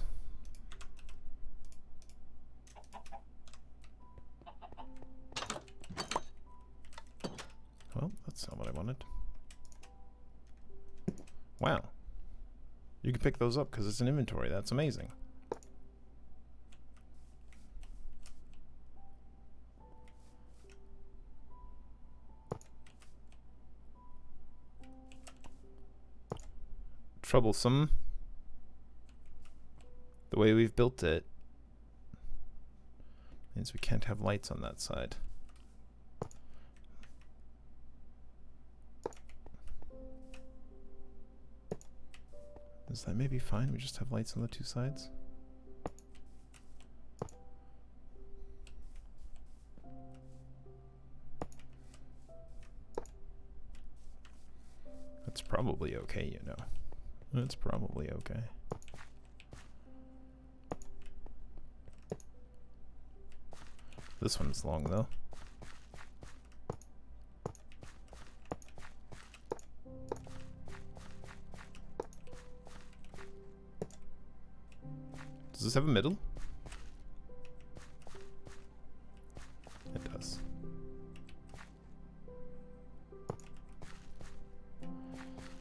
[SPEAKER 1] Well, that's not what I wanted. Wow. You can pick those up because it's an inventory. That's amazing. Troublesome. The way we've built it means we can't have lights on that side. Is that maybe fine? We just have lights on the two sides? That's probably okay, you know. That's probably okay. This one's long though. Does this have a middle? It does.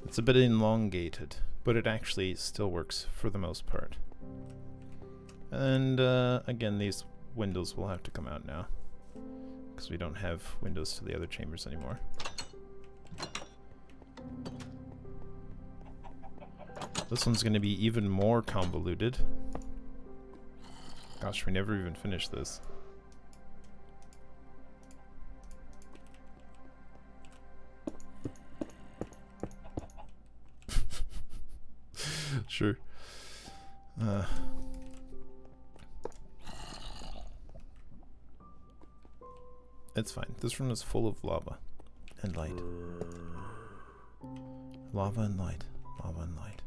[SPEAKER 1] It's a bit elongated, but it actually still works for the most part. And again, these windows will have to come out now, because we don't have windows to the other chambers anymore. This one's going to be even more convoluted. Gosh, we never even finished this. Sure. It's fine. This room is full of lava and light. Lava and light. Lava and light.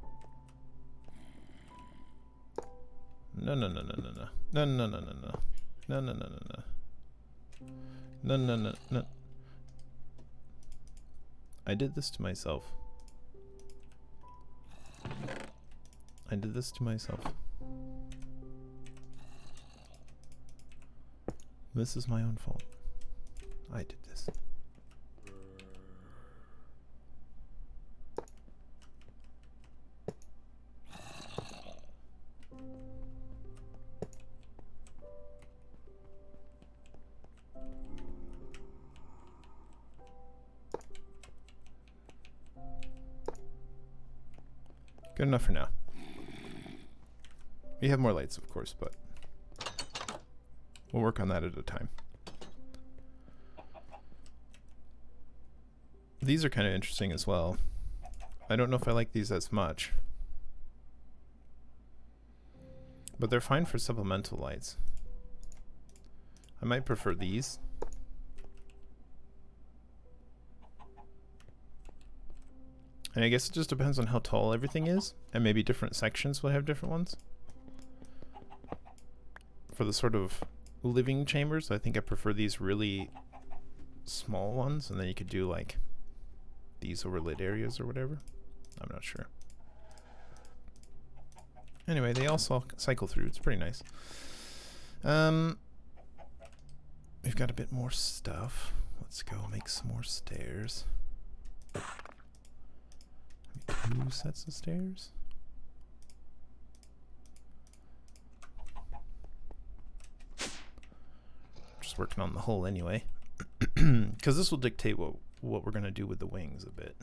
[SPEAKER 1] No, no, no, no, no, no. No, no, no, no, no. No, no, no, no, no. No, no, no, no. I did this to myself. I did this to myself. This is my own fault. I did this. Good enough for now. We have more lights, of course, but we'll work on that at a time. These are kind of interesting as well. I don't know if I like these as much, but they're fine for supplemental lights. I might prefer these. And I guess it just depends on how tall everything is, and maybe different sections will have different ones. For the sort of living chambers, I think I prefer these really small ones, and then you could do like these overlit areas or whatever. I'm not sure. Anyway, they all cycle through. It's pretty nice. We've got a bit more stuff. Let's go make some more stairs. Maybe 2 sets of stairs. Just working on the hull anyway, because this will dictate what we're going to do with the wings a bit.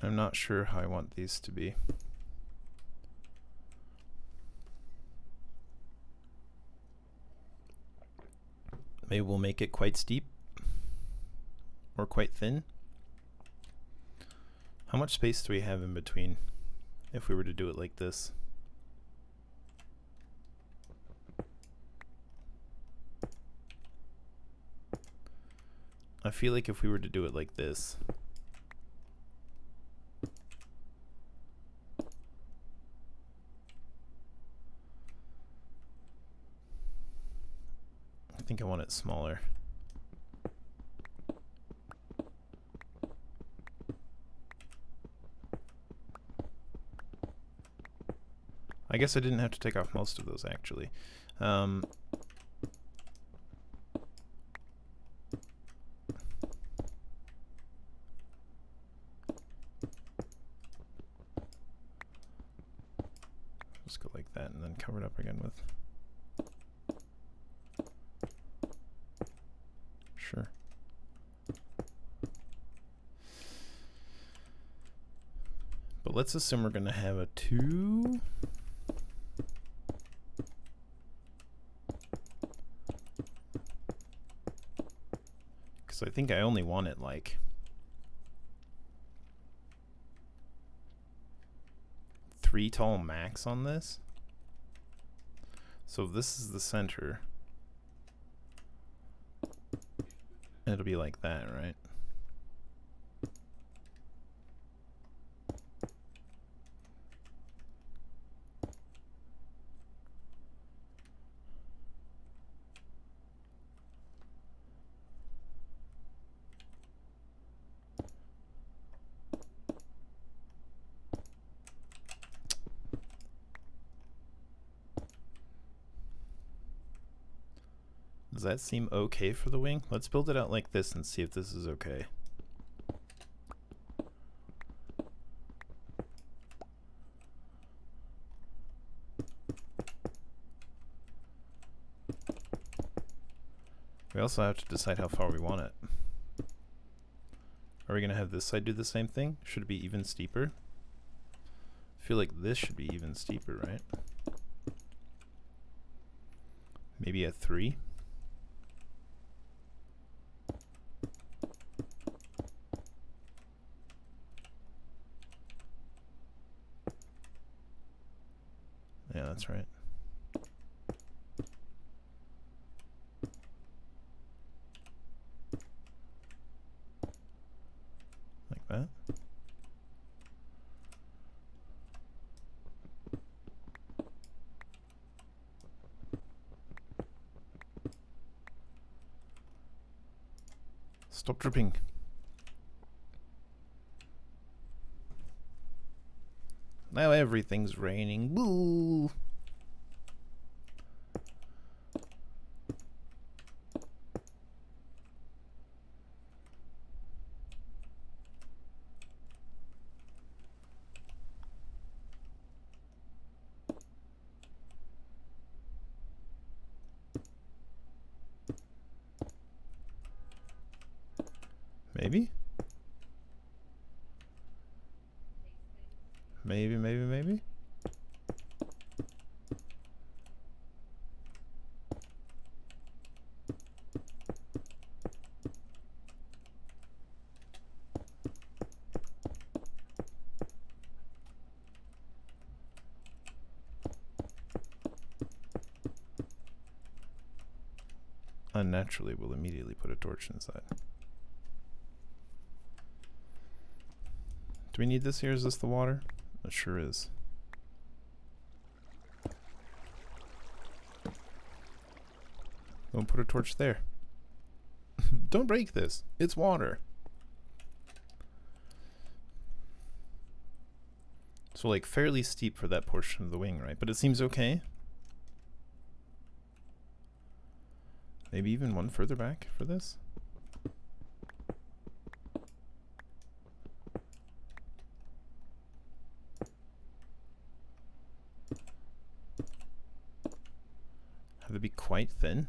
[SPEAKER 1] I'm not sure how I want these to be. Maybe we'll make it quite steep or quite thin. How much space do we have in between if we were to do it like this? I feel like if we were to do it like this, I think I want it smaller. I guess I didn't have to take off most of those actually. Just go like that and then cover it up again with. Sure. But let's assume we're going to have a 2. Because I think I only want it like 3 tall max on this. So if this is the center, it'll be like that, right? Does that seem okay for the wing? Let's build it out like this and see if this is okay. We also have to decide how far we want it. Are we going to have this side do the same thing? Should it be even steeper? I feel like this should be even steeper, right? Maybe a 3? Yeah, that's right. Like that. Stop dripping. Now everything's raining. Boo! Maybe? Maybe? Unnaturally, we'll immediately put a torch inside. Do we need this here? Is this the water? It sure is. Don't put a torch there. Don't break this. It's water. So like fairly steep for that portion of the wing, right? But it seems okay. Maybe even one further back for this. Have it be quite thin.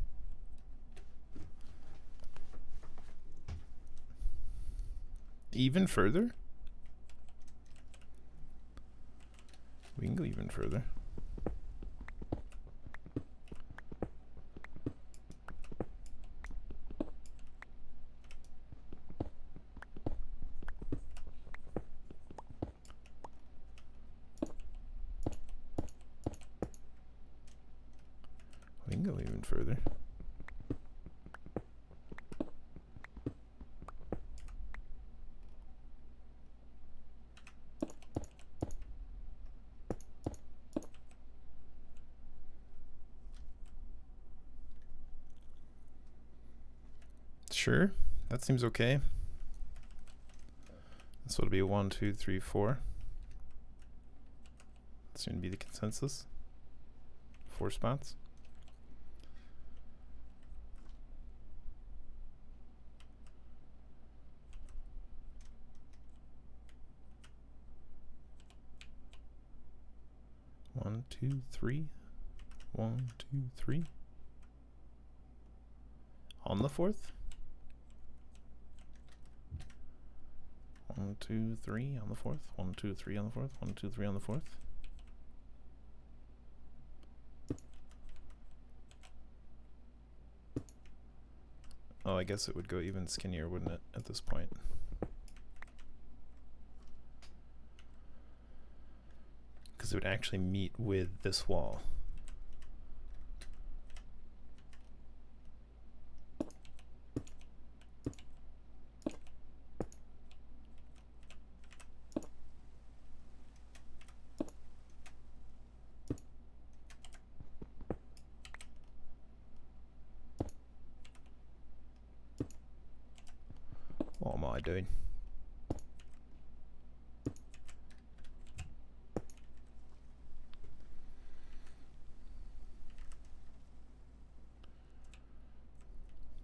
[SPEAKER 1] Even further? We can go even further. We can go even further. Sure, that seems okay. So it'll be 1, 2, 3, 4. That's going to be the consensus. 4 spots. One, two, three. 1, 2, 3. On the 4th. 1, 2, 3 on the 4th. 1, 2, 3 on the 4th. 1, 2, 3 on the 4th. Oh, I guess it would go even skinnier, wouldn't it, at this point? Because it would actually meet with this wall. What am I doing?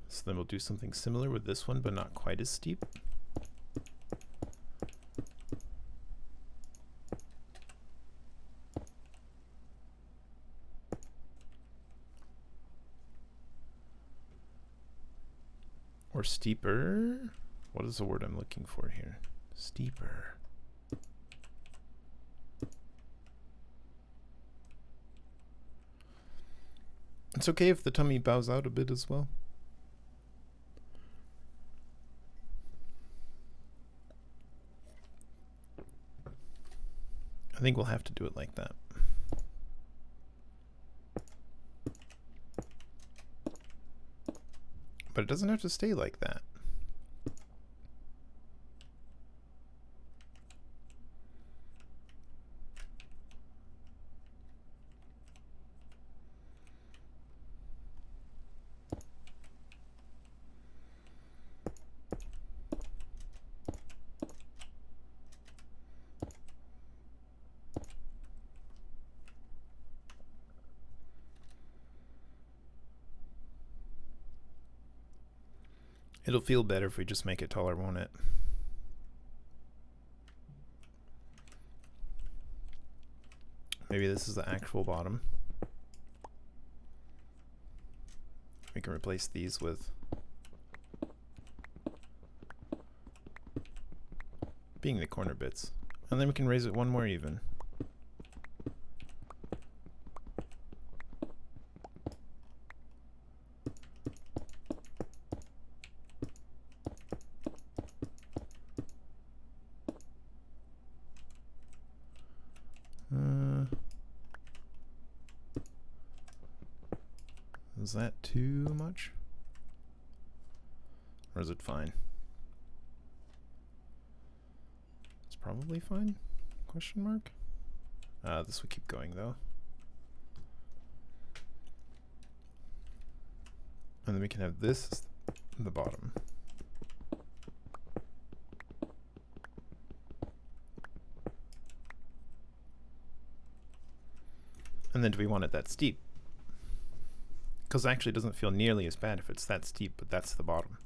[SPEAKER 1] So then we'll do something similar with this one, but not quite as steep. Or steeper. What is the word I'm looking for here? Steeper. It's okay if the tummy bows out a bit as well. I think we'll have to do it like that. But it doesn't have to stay like that. It'll feel better if we just make it taller, won't it? Maybe this is the actual bottom. We can replace these with being the corner bits. And then we can raise it one more even. Is that too much? Or is it fine? It's probably fine? Question mark? This will keep going though. And then we can have this in the bottom. And then do we want it that steep? Because actually it doesn't feel nearly as bad if it's that steep, but that's the bottom.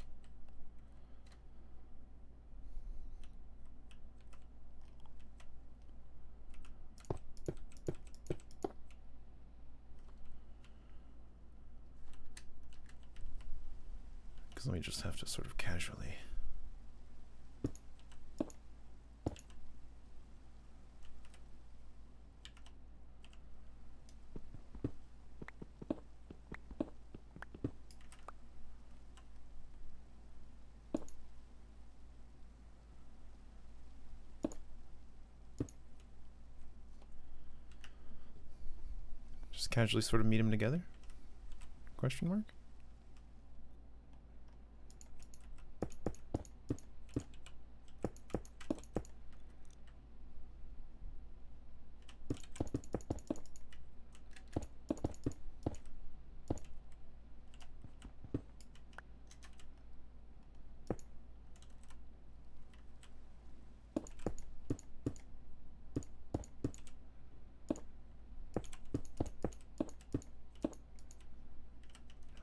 [SPEAKER 1] Because then we just have to sort of casually. Just casually sort of meet them together? Question mark?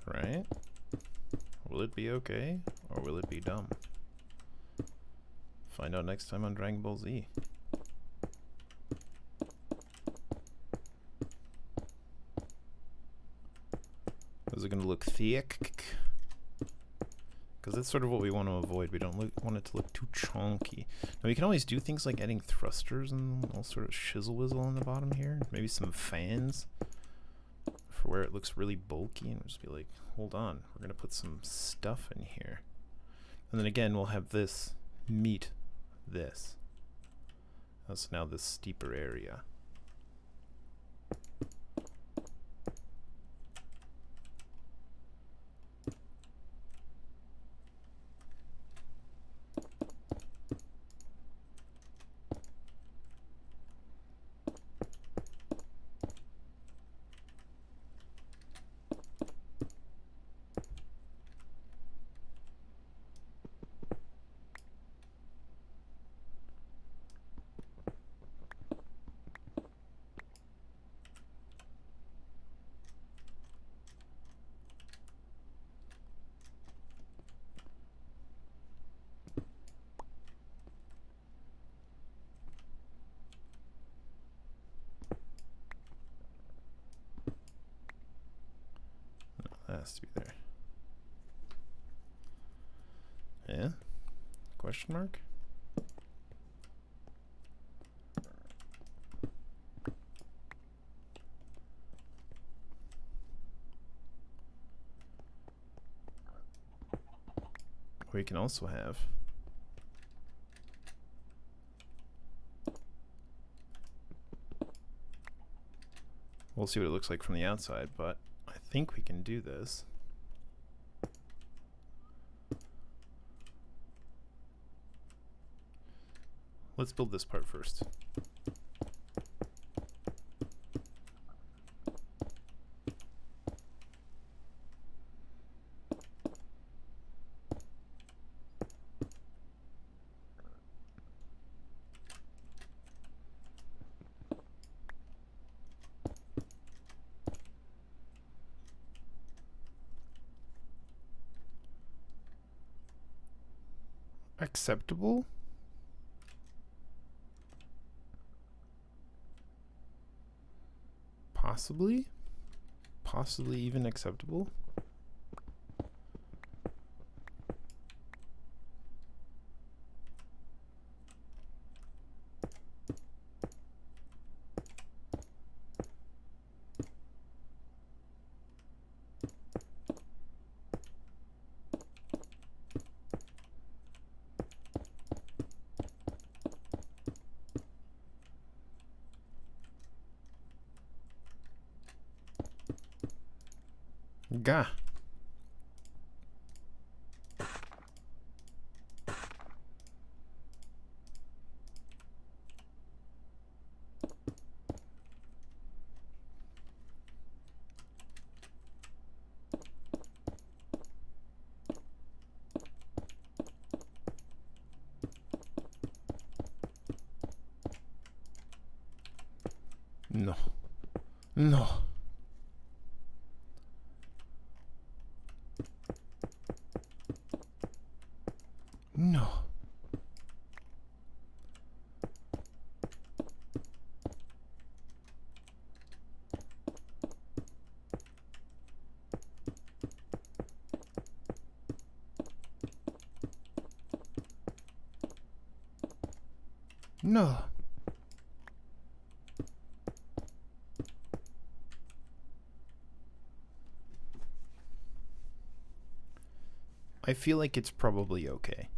[SPEAKER 1] Right? Will it be okay, or will it be dumb? Find out next time on Dragon Ball Z. Is it going to look thick? Because that's sort of what we want to avoid. We don't want it to look too chunky. Now we can always do things like adding thrusters and all sort of shizzle-wizzle on the bottom here. Maybe some fans for where it looks really bulky, and we'll just be like, hold on, we're going to put some stuff in here. And then again, we'll have this meet this. That's now this steeper area. That has to be there. Yeah? Question mark? We can also have we'll see what it looks like from the outside, but I think we can do this. Let's build this part first. Acceptable? Possibly? Possibly even acceptable? Gah. No. No. No. No. I feel like it's probably okay.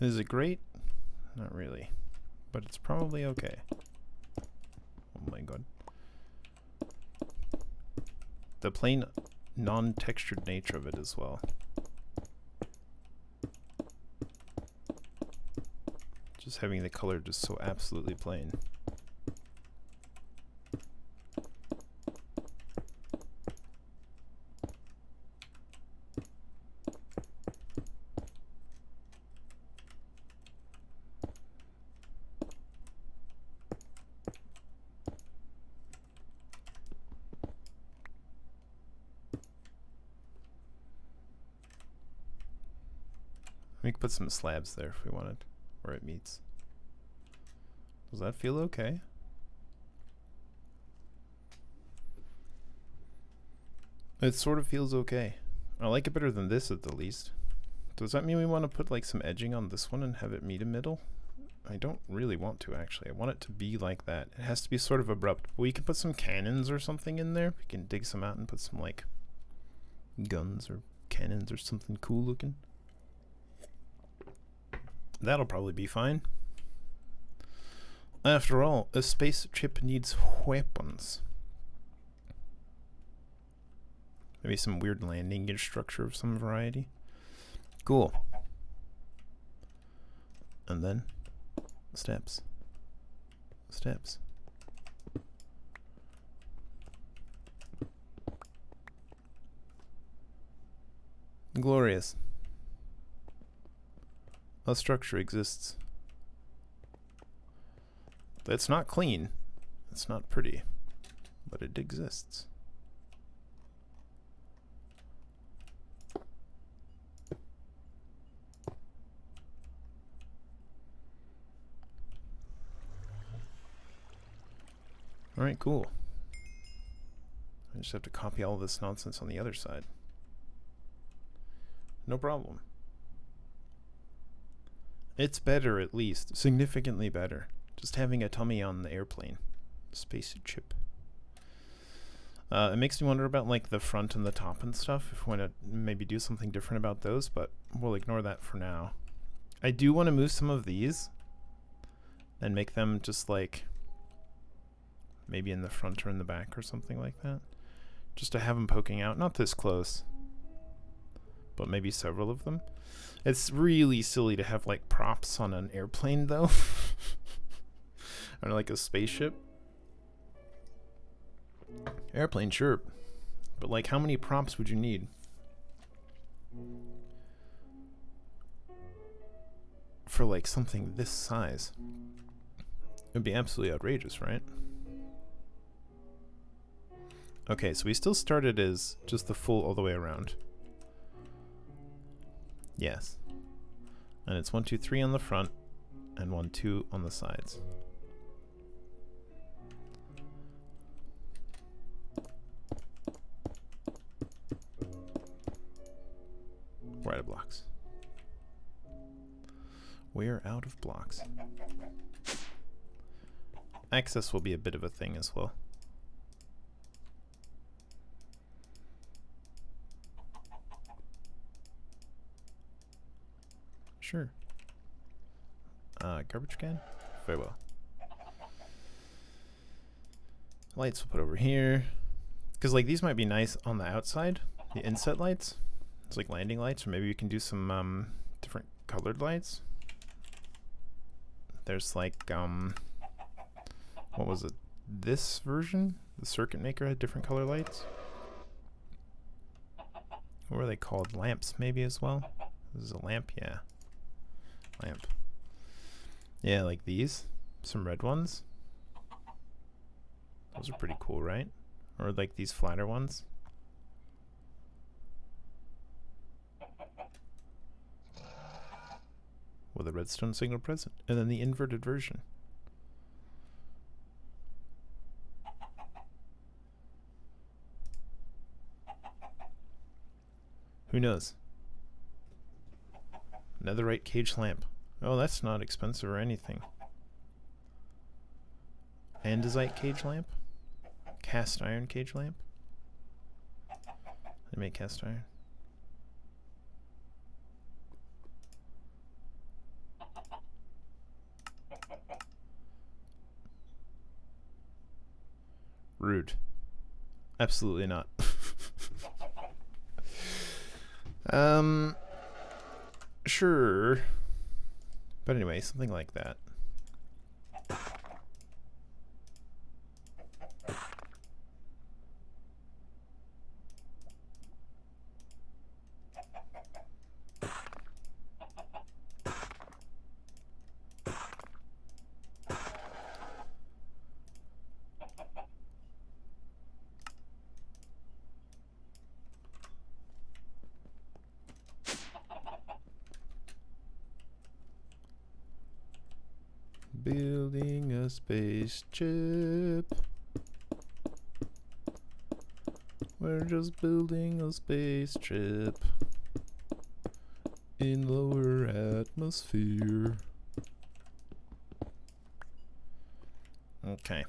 [SPEAKER 1] Is it great? Not really. But it's probably okay. my god. The plain non-textured nature of it as well. Just having the color just so absolutely plain. We could put some slabs there if we wanted, where it meets. Does that feel okay? It sort of feels okay. I like it better than this at the least. Does that mean we want to put like some edging on this one and have it meet a middle? I don't really want to actually. I want it to be like that. It has to be sort of abrupt. We can put some cannons or something in there. We can dig some out and put some like guns or cannons or something cool looking. That'll probably be fine. After all, a spaceship needs weapons. Maybe some weird landing gear structure of some variety. Cool. And then steps. Steps. Glorious. A structure exists. It's not clean. It's not pretty. But it exists. Alright, cool. I just have to copy all this nonsense on the other side. No problem. It's better, at least. Significantly better. Just having a tummy on the airplane. Spaceship. It makes me wonder about like the front and the top and stuff. If we want to maybe do something different about those, but we'll ignore that for now. I do want to move some of these and make them just like maybe in the front or in the back or something like that. Just to have them poking out. Not this close, but maybe several of them. It's really silly to have like props on an airplane though. Or like a spaceship. Airplane, sure. But like how many props would you need? For like something this size. It would be absolutely outrageous, right? Okay, so we still started as just the full all the way around. Yes. And it's 1, 2, 3 on the front and 1, 2 on the sides. We're out of blocks. We're out of blocks. Access will be a bit of a thing as well. Sure. Garbage can? Very well. Lights we'll put over here. Because like these might be nice on the outside. The inset lights. It's like landing lights, or maybe you can do some different colored lights. There's like what was it? This version? The circuit maker had different color lights. What were they called? Lamps maybe as well? This is a lamp, yeah. Lamp. Yeah, like these. Some red ones. Those are pretty cool, right? Or like these flatter ones. With a redstone signal present. And then the inverted version. Who knows? Netherite cage lamp. Oh, that's not expensive or anything. Andesite cage lamp? Cast iron cage lamp? They make cast iron. Rude. Absolutely not. Sure. But anyway, something like that. Building a spaceship. We're just building a spaceship in lower atmosphere. Okay.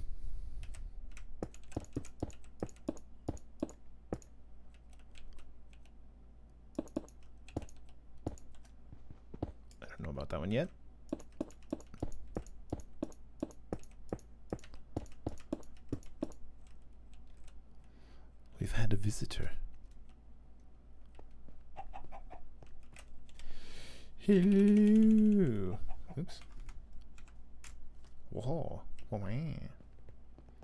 [SPEAKER 1] I don't know about that one yet. We've had a visitor. Hello. Oops. Whoa. Whoa, man.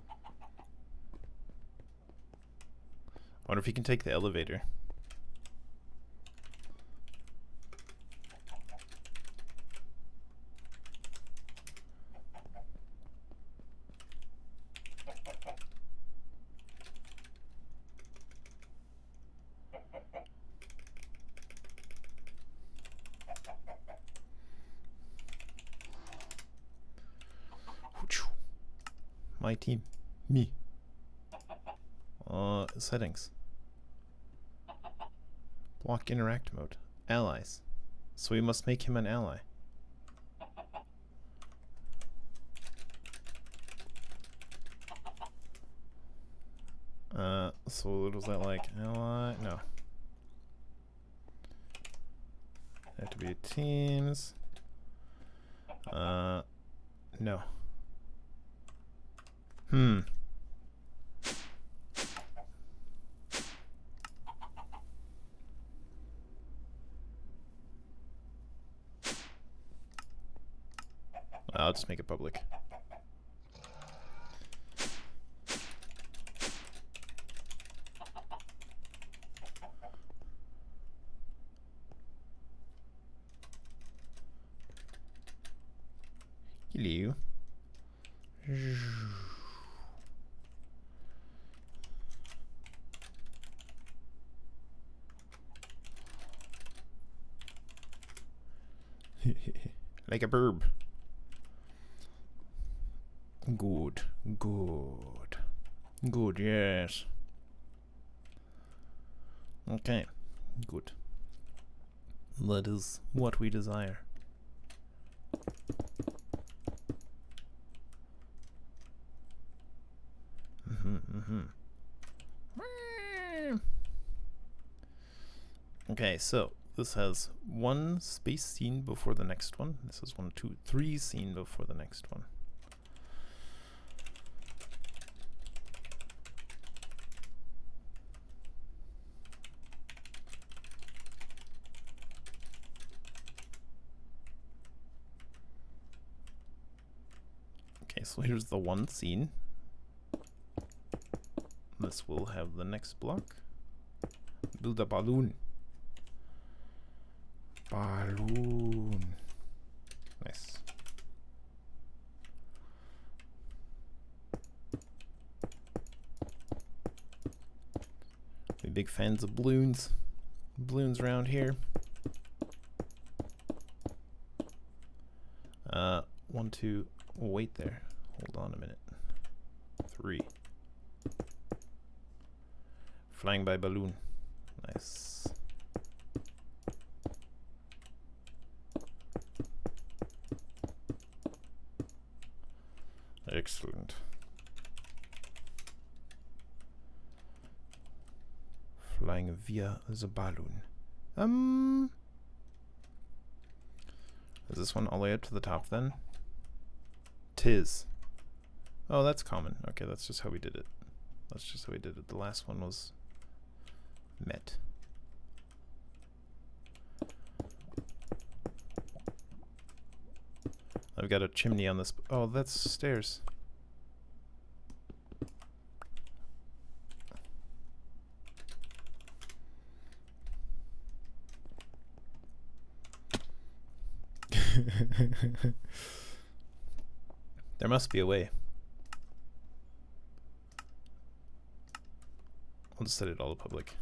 [SPEAKER 1] I wonder if you can take the elevator. My team. Me. Settings. Block interact mode. Allies. So we must make him an ally. So what was that like? Ally? No. They have to be teams. No. I'll just make it public. Hello. Like a burb. Good, good, good, yes. Okay, good. That is what we desire. Okay, so this has one space scene before the next one. This is 1, 2, 3 scene before the next one. Okay, so here's the one scene. This will have the next block. Build a balloon. Balloon. Nice. We're big fans of balloons. Balloons around here. 1, 2. Wait there. Hold on a minute. 3. Flying by balloon. Nice. Excellent. Flying via the balloon. Is this one all the way up to the top then? Tis. Oh, that's common. Okay, that's just how we did it. That's just how we did it. The last one was met. I've got a chimney on this. Oh, that's stairs. There must be a way. I'll just set it all to public.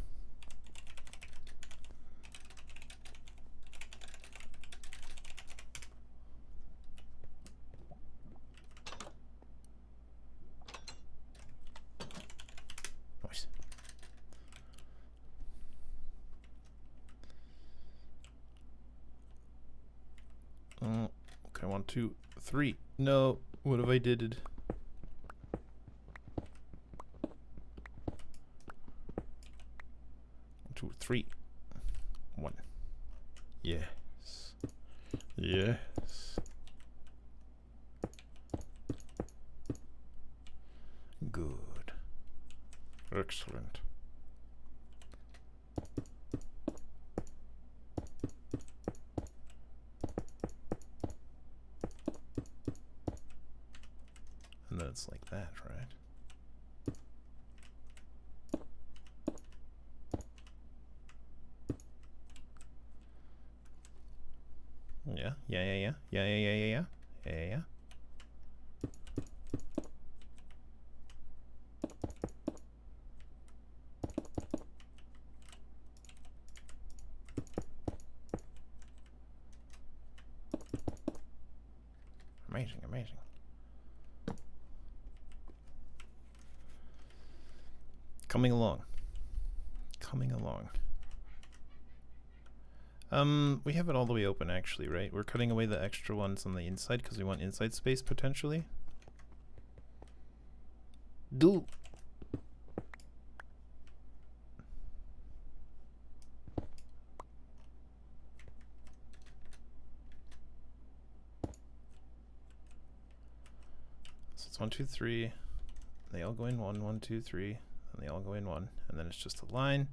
[SPEAKER 1] Nice. Okay, 1, 2, 3. No, what have I did? 2, 3, 1. Yes. Yes. Good. Excellent. And then it's like that, right? Yeah. Amazing. Coming along. We have it all the way open actually, right? We're cutting away the extra ones on the inside because we want inside space potentially. Do. So it's 1, 2, 3. They all go in 1, 1, 2, 3, and they all go in 1, and then it's just a line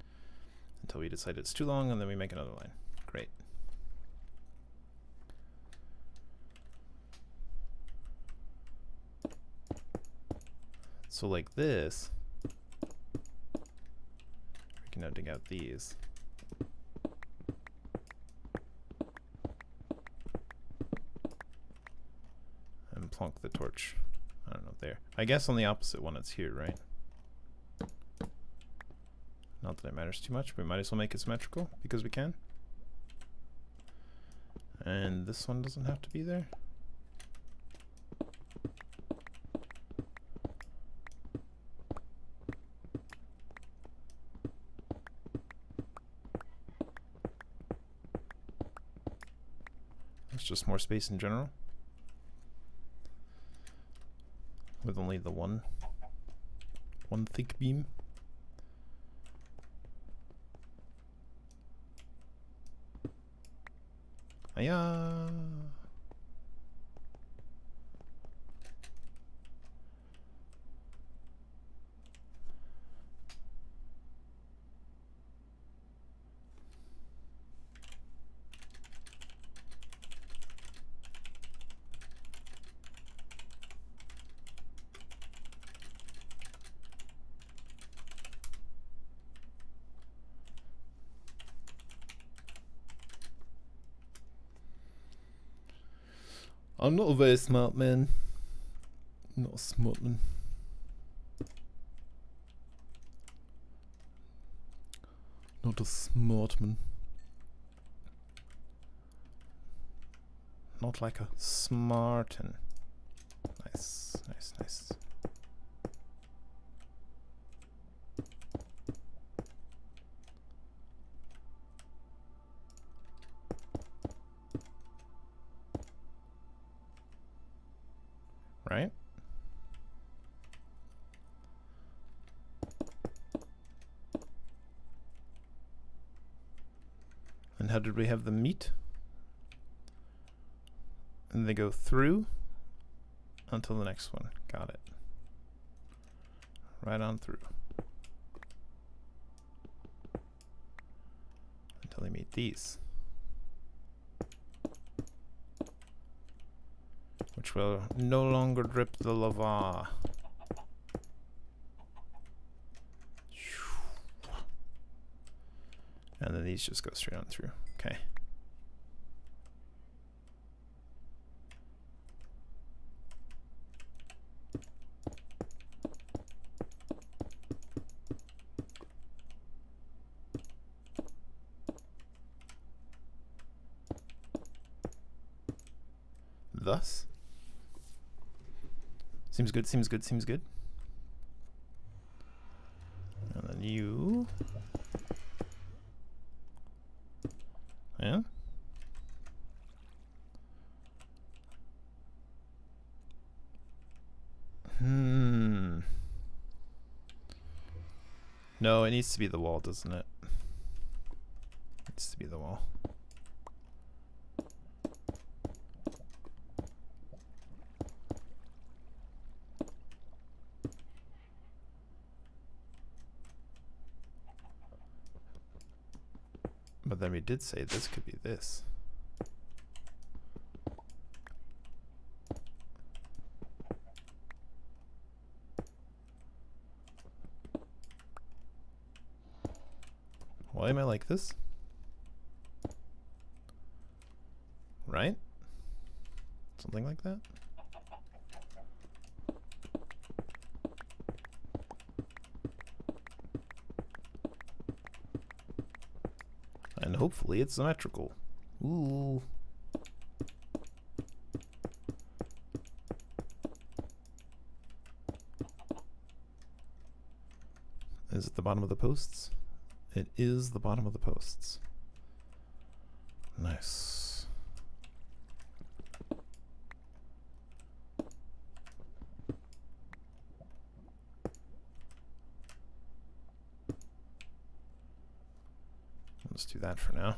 [SPEAKER 1] until we decide it's too long, and then we make another line. Great. So like this, we can now dig out these. And plonk the torch. I don't know, there. I guess on the opposite one it's here, right? Not that it matters too much, but we might as well make it symmetrical because we can. And this one doesn't have to be there. It's just more space in general. With only the one thick beam. Hiya! I'm not a very smart man. Not a smart man. Not a smart man. Not like a smarten. Nice. Right? And how did we have them meet? And they go through until the next one. Got it. right on through. Until they meet these. Which will no longer drip the lava. And then these just go straight on through. Okay. Thus. Seems good, seems good, seems good. And then you... Yeah? No, it needs to be the wall, doesn't it? It needs to be the wall. But then we did say this could be this. Why am I like this? Right? Something like that? And hopefully it's symmetrical. Ooh. Is it the bottom of the posts? It is the bottom of the posts. Nice. Let's do that for now.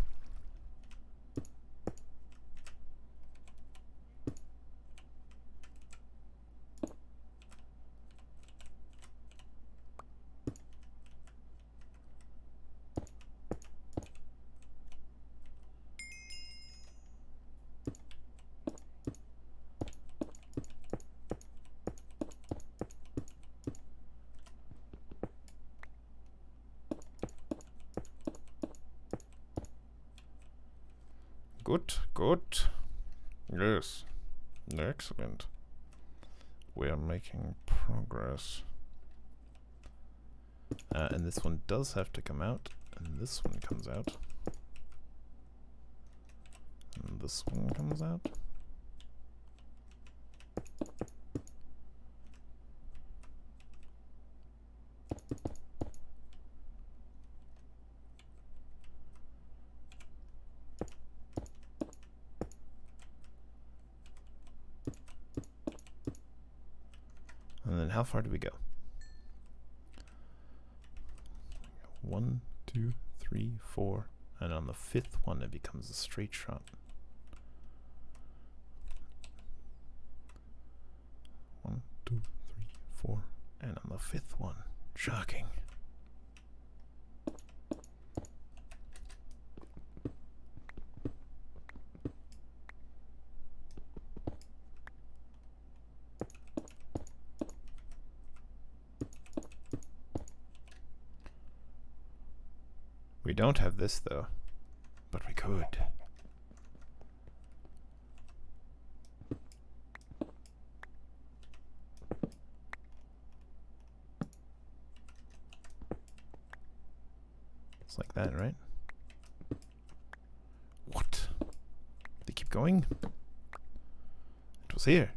[SPEAKER 1] Good, good. Yes. Excellent. We are making progress. And this one does have to come out. And this one comes out. And this one comes out. And then how far do we go? 1, 2, 3, 4. And on the 5th one it becomes a straight shot. 1, 2, 3, 4. And on the 5th one. Shocking. We don't have this though, but we could. It's like that, right? What? They keep going? It was here.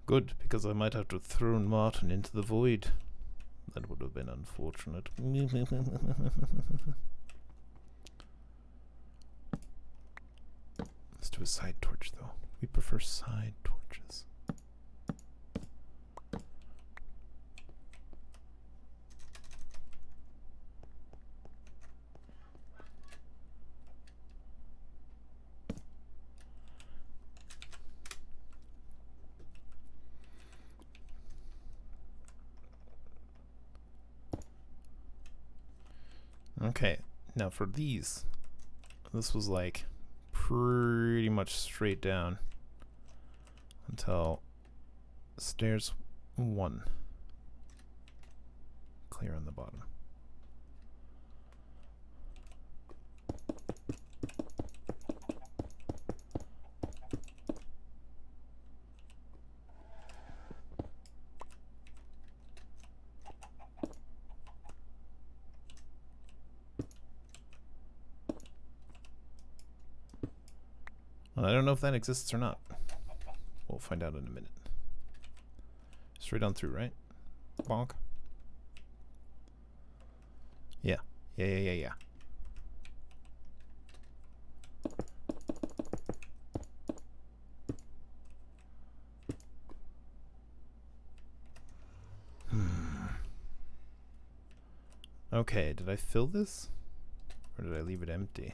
[SPEAKER 1] Good, because I might have to throw Martin into the void. That would have been unfortunate. Let's do a side torch, though. We prefer side torches. Okay, now for these, this was like pretty much straight down until stairs 1. Clear on the bottom. Well, I don't know if that exists or not. We'll find out in a minute. Straight on through, right? Bonk. Yeah. Yeah. Okay, did I fill this? Or did I leave it empty?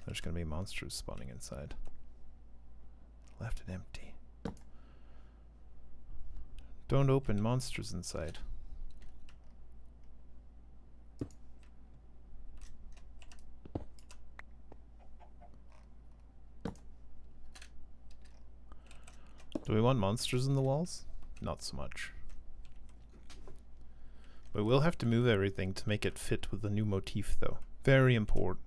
[SPEAKER 1] There's gonna be monsters spawning inside. Left it empty. Don't open monsters inside. Do we want monsters in the walls? Not so much. But we'll have to move everything to make it fit with the new motif, though. Very important.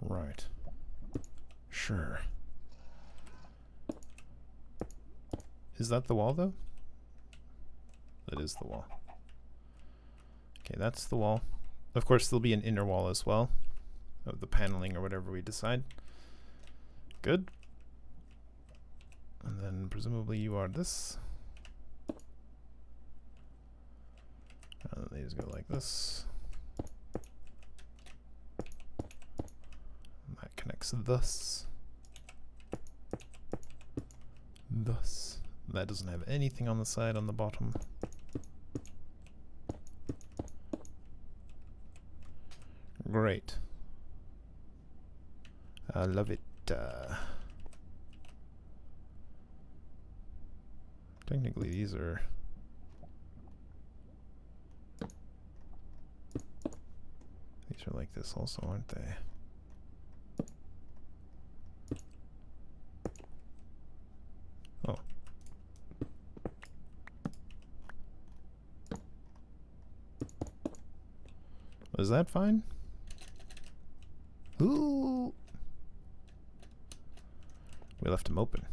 [SPEAKER 1] Right. Sure. Is that the wall, though? That is the wall. Okay, that's the wall. Of course, there'll be an inner wall as well, of the paneling or whatever we decide. Good. And then presumably you are this. And these go like this. And that connects thus. Thus. That doesn't have anything on the side on the bottom. Great. I love it. Technically, these are... These are like this also, aren't they? Oh. Was that fine? Ooh. We left them open.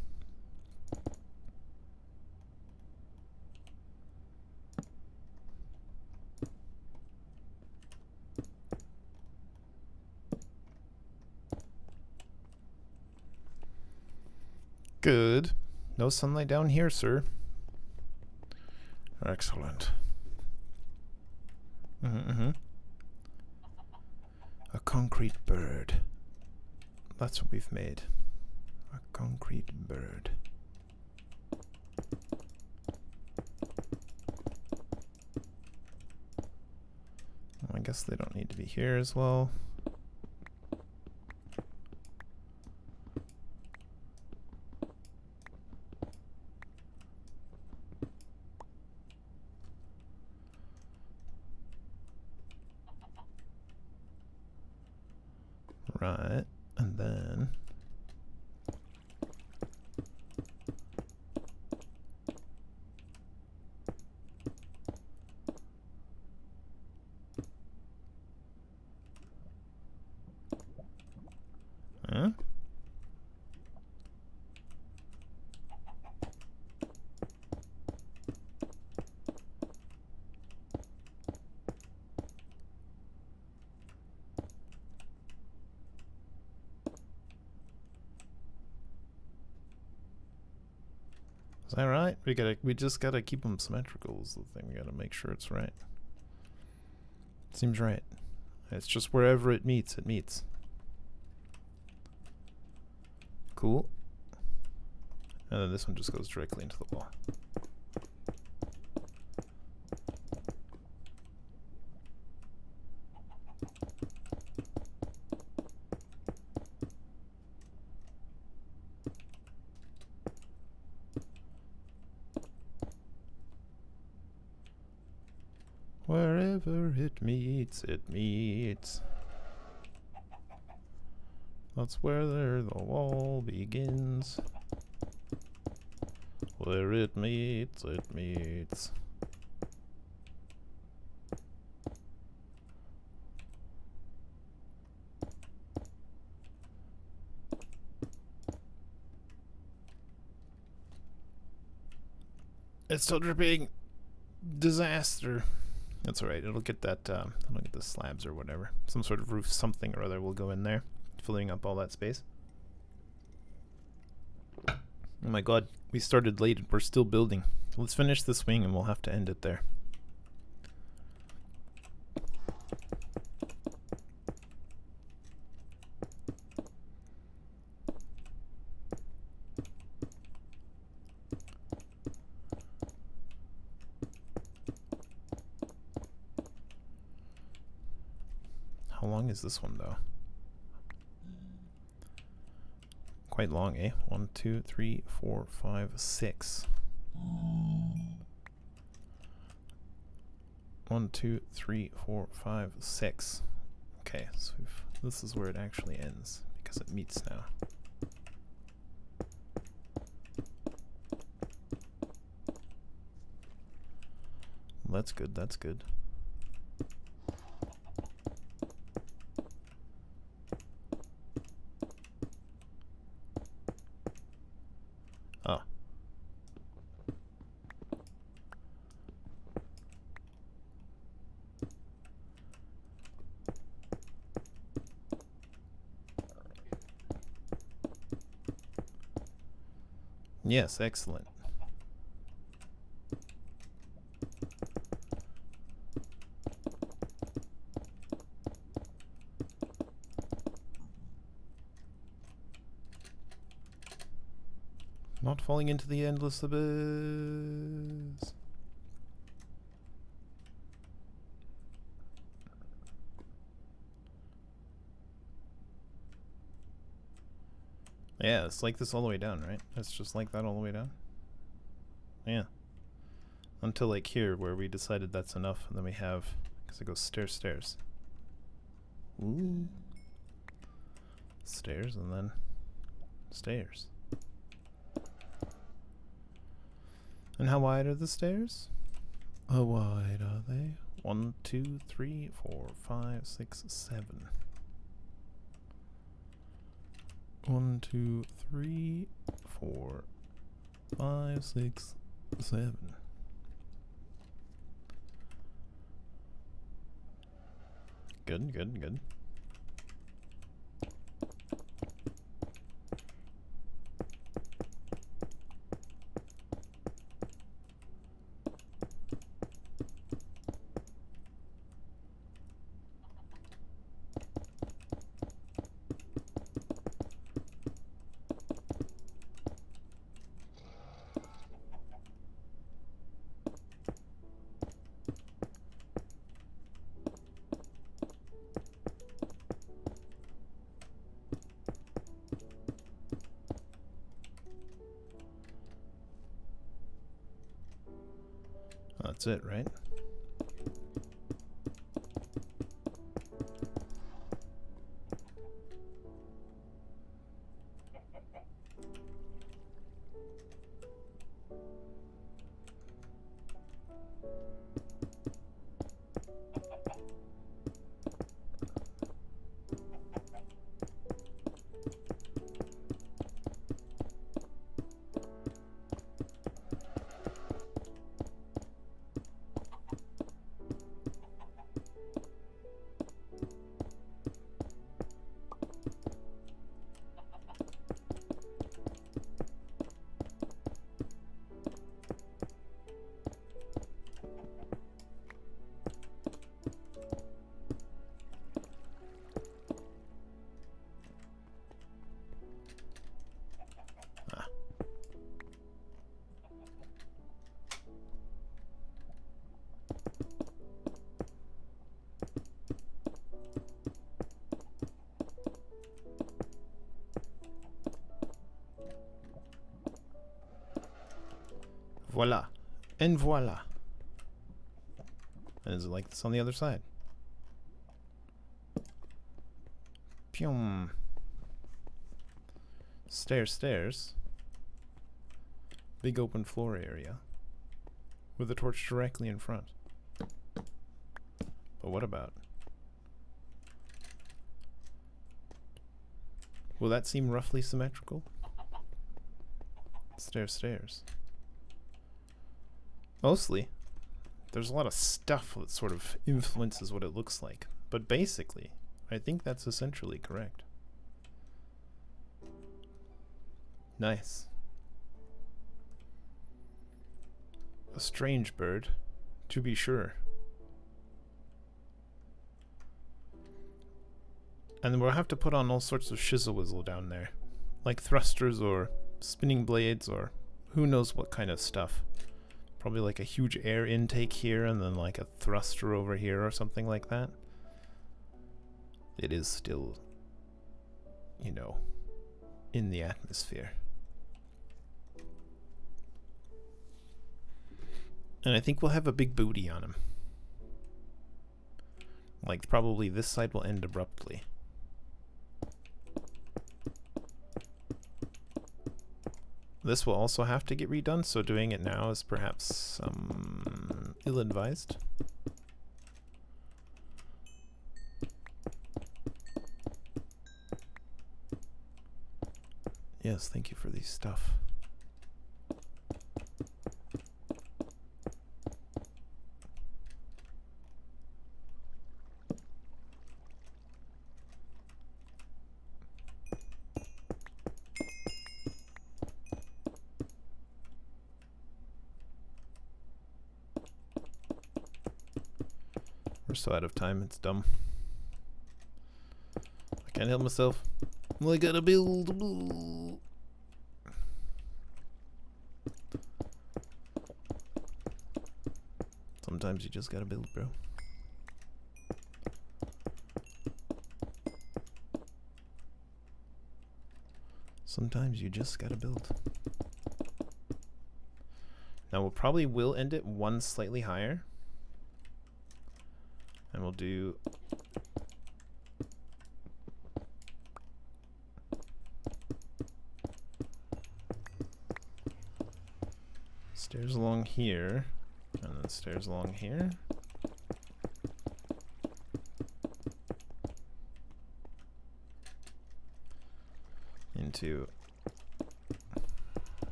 [SPEAKER 1] Good. No sunlight down here, sir. Excellent. A concrete bird. That's what we've made. A concrete bird. Well, I guess they don't need to be here as well. Right, and then huh? that right? We just gotta keep them symmetrical is the thing. We gotta make sure it's right. Seems right. It's just wherever it meets, it meets. Cool. And then this one just goes directly into the wall. Wherever it meets, it meets. That's where the wall begins. Where it meets, it meets. It's still dripping. Disaster. That's alright, it'll get that, it'll get the slabs or whatever. Some sort of roof, something or other will go in there, filling up all that space. Oh my god, we started late and we're still building. Let's finish this wing and we'll have to end it there. How long is this one though? Quite long, eh? 1, 2, 3, 4, 5, 6. 1, 2, 3, 4, 5, 6. Okay, so this is where it actually ends because it meets now. That's good, that's good. Oh. Yes, excellent. Not falling into the endless abyss. Yeah, it's like this all the way down, right? It's just like that all the way down. Yeah. Until like here where we decided that's enough and then we have, because it goes stairs, stairs. Ooh. Stairs and then stairs. And how wide are the stairs? How wide are they? 1, 2, 3, 4, 5, 6, 7. 1, 2, 3, 4, 5, 6, 7. Good, good, good. That's it, right? Voila. And voila. And is it like this on the other side? Pyum. Stairs, stairs. Big open floor area. With a torch directly in front. But what about? Will that seem roughly symmetrical? Stairs, stairs. Mostly. There's a lot of stuff that sort of influences what it looks like. But basically, I think that's essentially correct. Nice. A strange bird, to be sure. And then we'll have to put on all sorts of shizzle-whizzle down there. Like thrusters or spinning blades or who knows what kind of stuff. Probably like a huge air intake here and then like a thruster over here or something like that. It is still, you know, in the atmosphere. And I think we'll have a big booty on him. Like probably this side will end abruptly. This will also have to get redone, so doing it now is perhaps ill-advised. Yes, thank you for the stuff. We're so out of time, it's dumb. I can't help myself. Well, I gotta build. Sometimes you just gotta build, bro. Sometimes you just gotta build. Now we'll probably will end it one slightly higher. And we'll do stairs along here, and then stairs along here. Into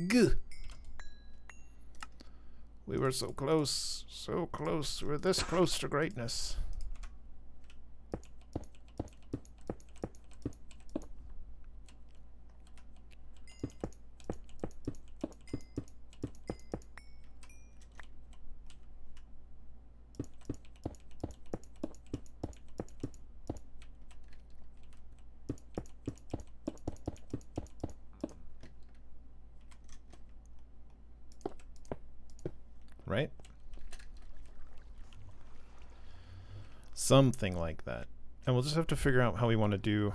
[SPEAKER 1] Gah. We were so close, so close. We're this close to greatness. Right? Something like that. And we'll just have to figure out how we want to do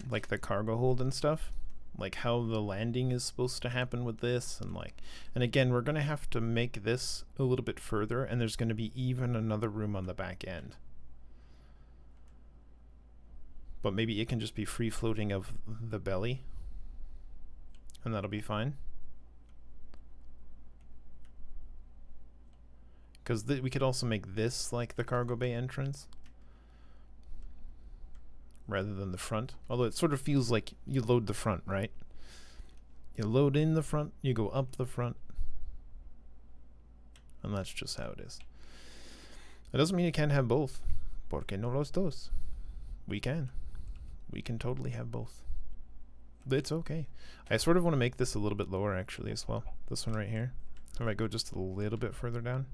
[SPEAKER 1] like the cargo hold and stuff. Like how the landing is supposed to happen with this and again we're gonna have to make this a little bit further, and there's gonna be even another room on the back end. But maybe it can just be free floating of the belly. And that'll be fine. Because we could also make this like the cargo bay entrance rather than the front. Although it sort of feels like you load the front, right? You load in the front, you go up the front. And that's just how it is. It doesn't mean you can't have both. ¿Por qué no los dos? We can. We can totally have both. But it's okay. I sort of want to make this a little bit lower actually as well. This one right here. I might go just a little bit further down.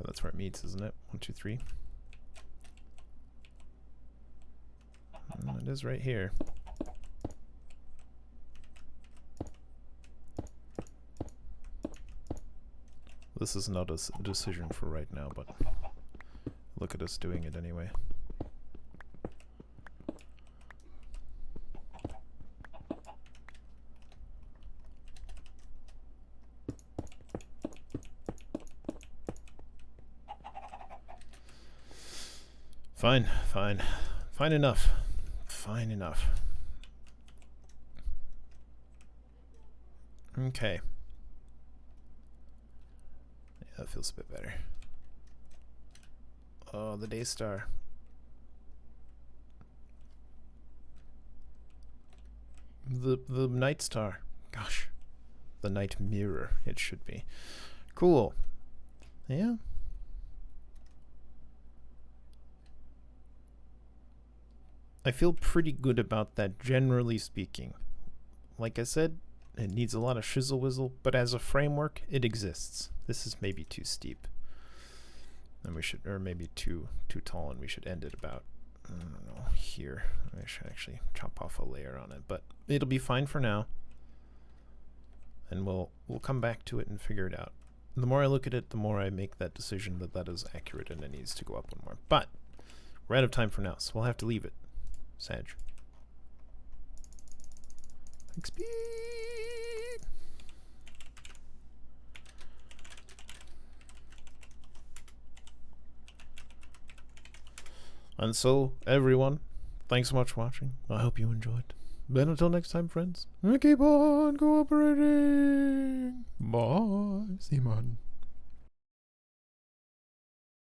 [SPEAKER 1] That's where it meets, isn't it? 1, 2, 3. is right here. This is not a decision for right now, but look at us doing it anyway. Fine, fine. Fine enough. Fine enough. Okay. Yeah, that feels a bit better. Oh, the day star. The night star. Gosh. The night mirror, it should be. Cool. Yeah. I feel pretty good about that, generally speaking. Like I said, it needs a lot of shizzle whizzle, but as a framework, it exists. This is maybe too steep. And we should, or maybe too tall, and we should end it about, I don't know, here. I should actually chop off a layer on it, but it'll be fine for now. And we'll come back to it and figure it out. The more I look at it, the more I make that decision that that is accurate and it needs to go up one more. But we're out of time for now, so we'll have to leave it. Sag. XP. And so, everyone, thanks so much for watching. I hope you enjoyed. But until next time, friends, keep on cooperating. Bye, Simon.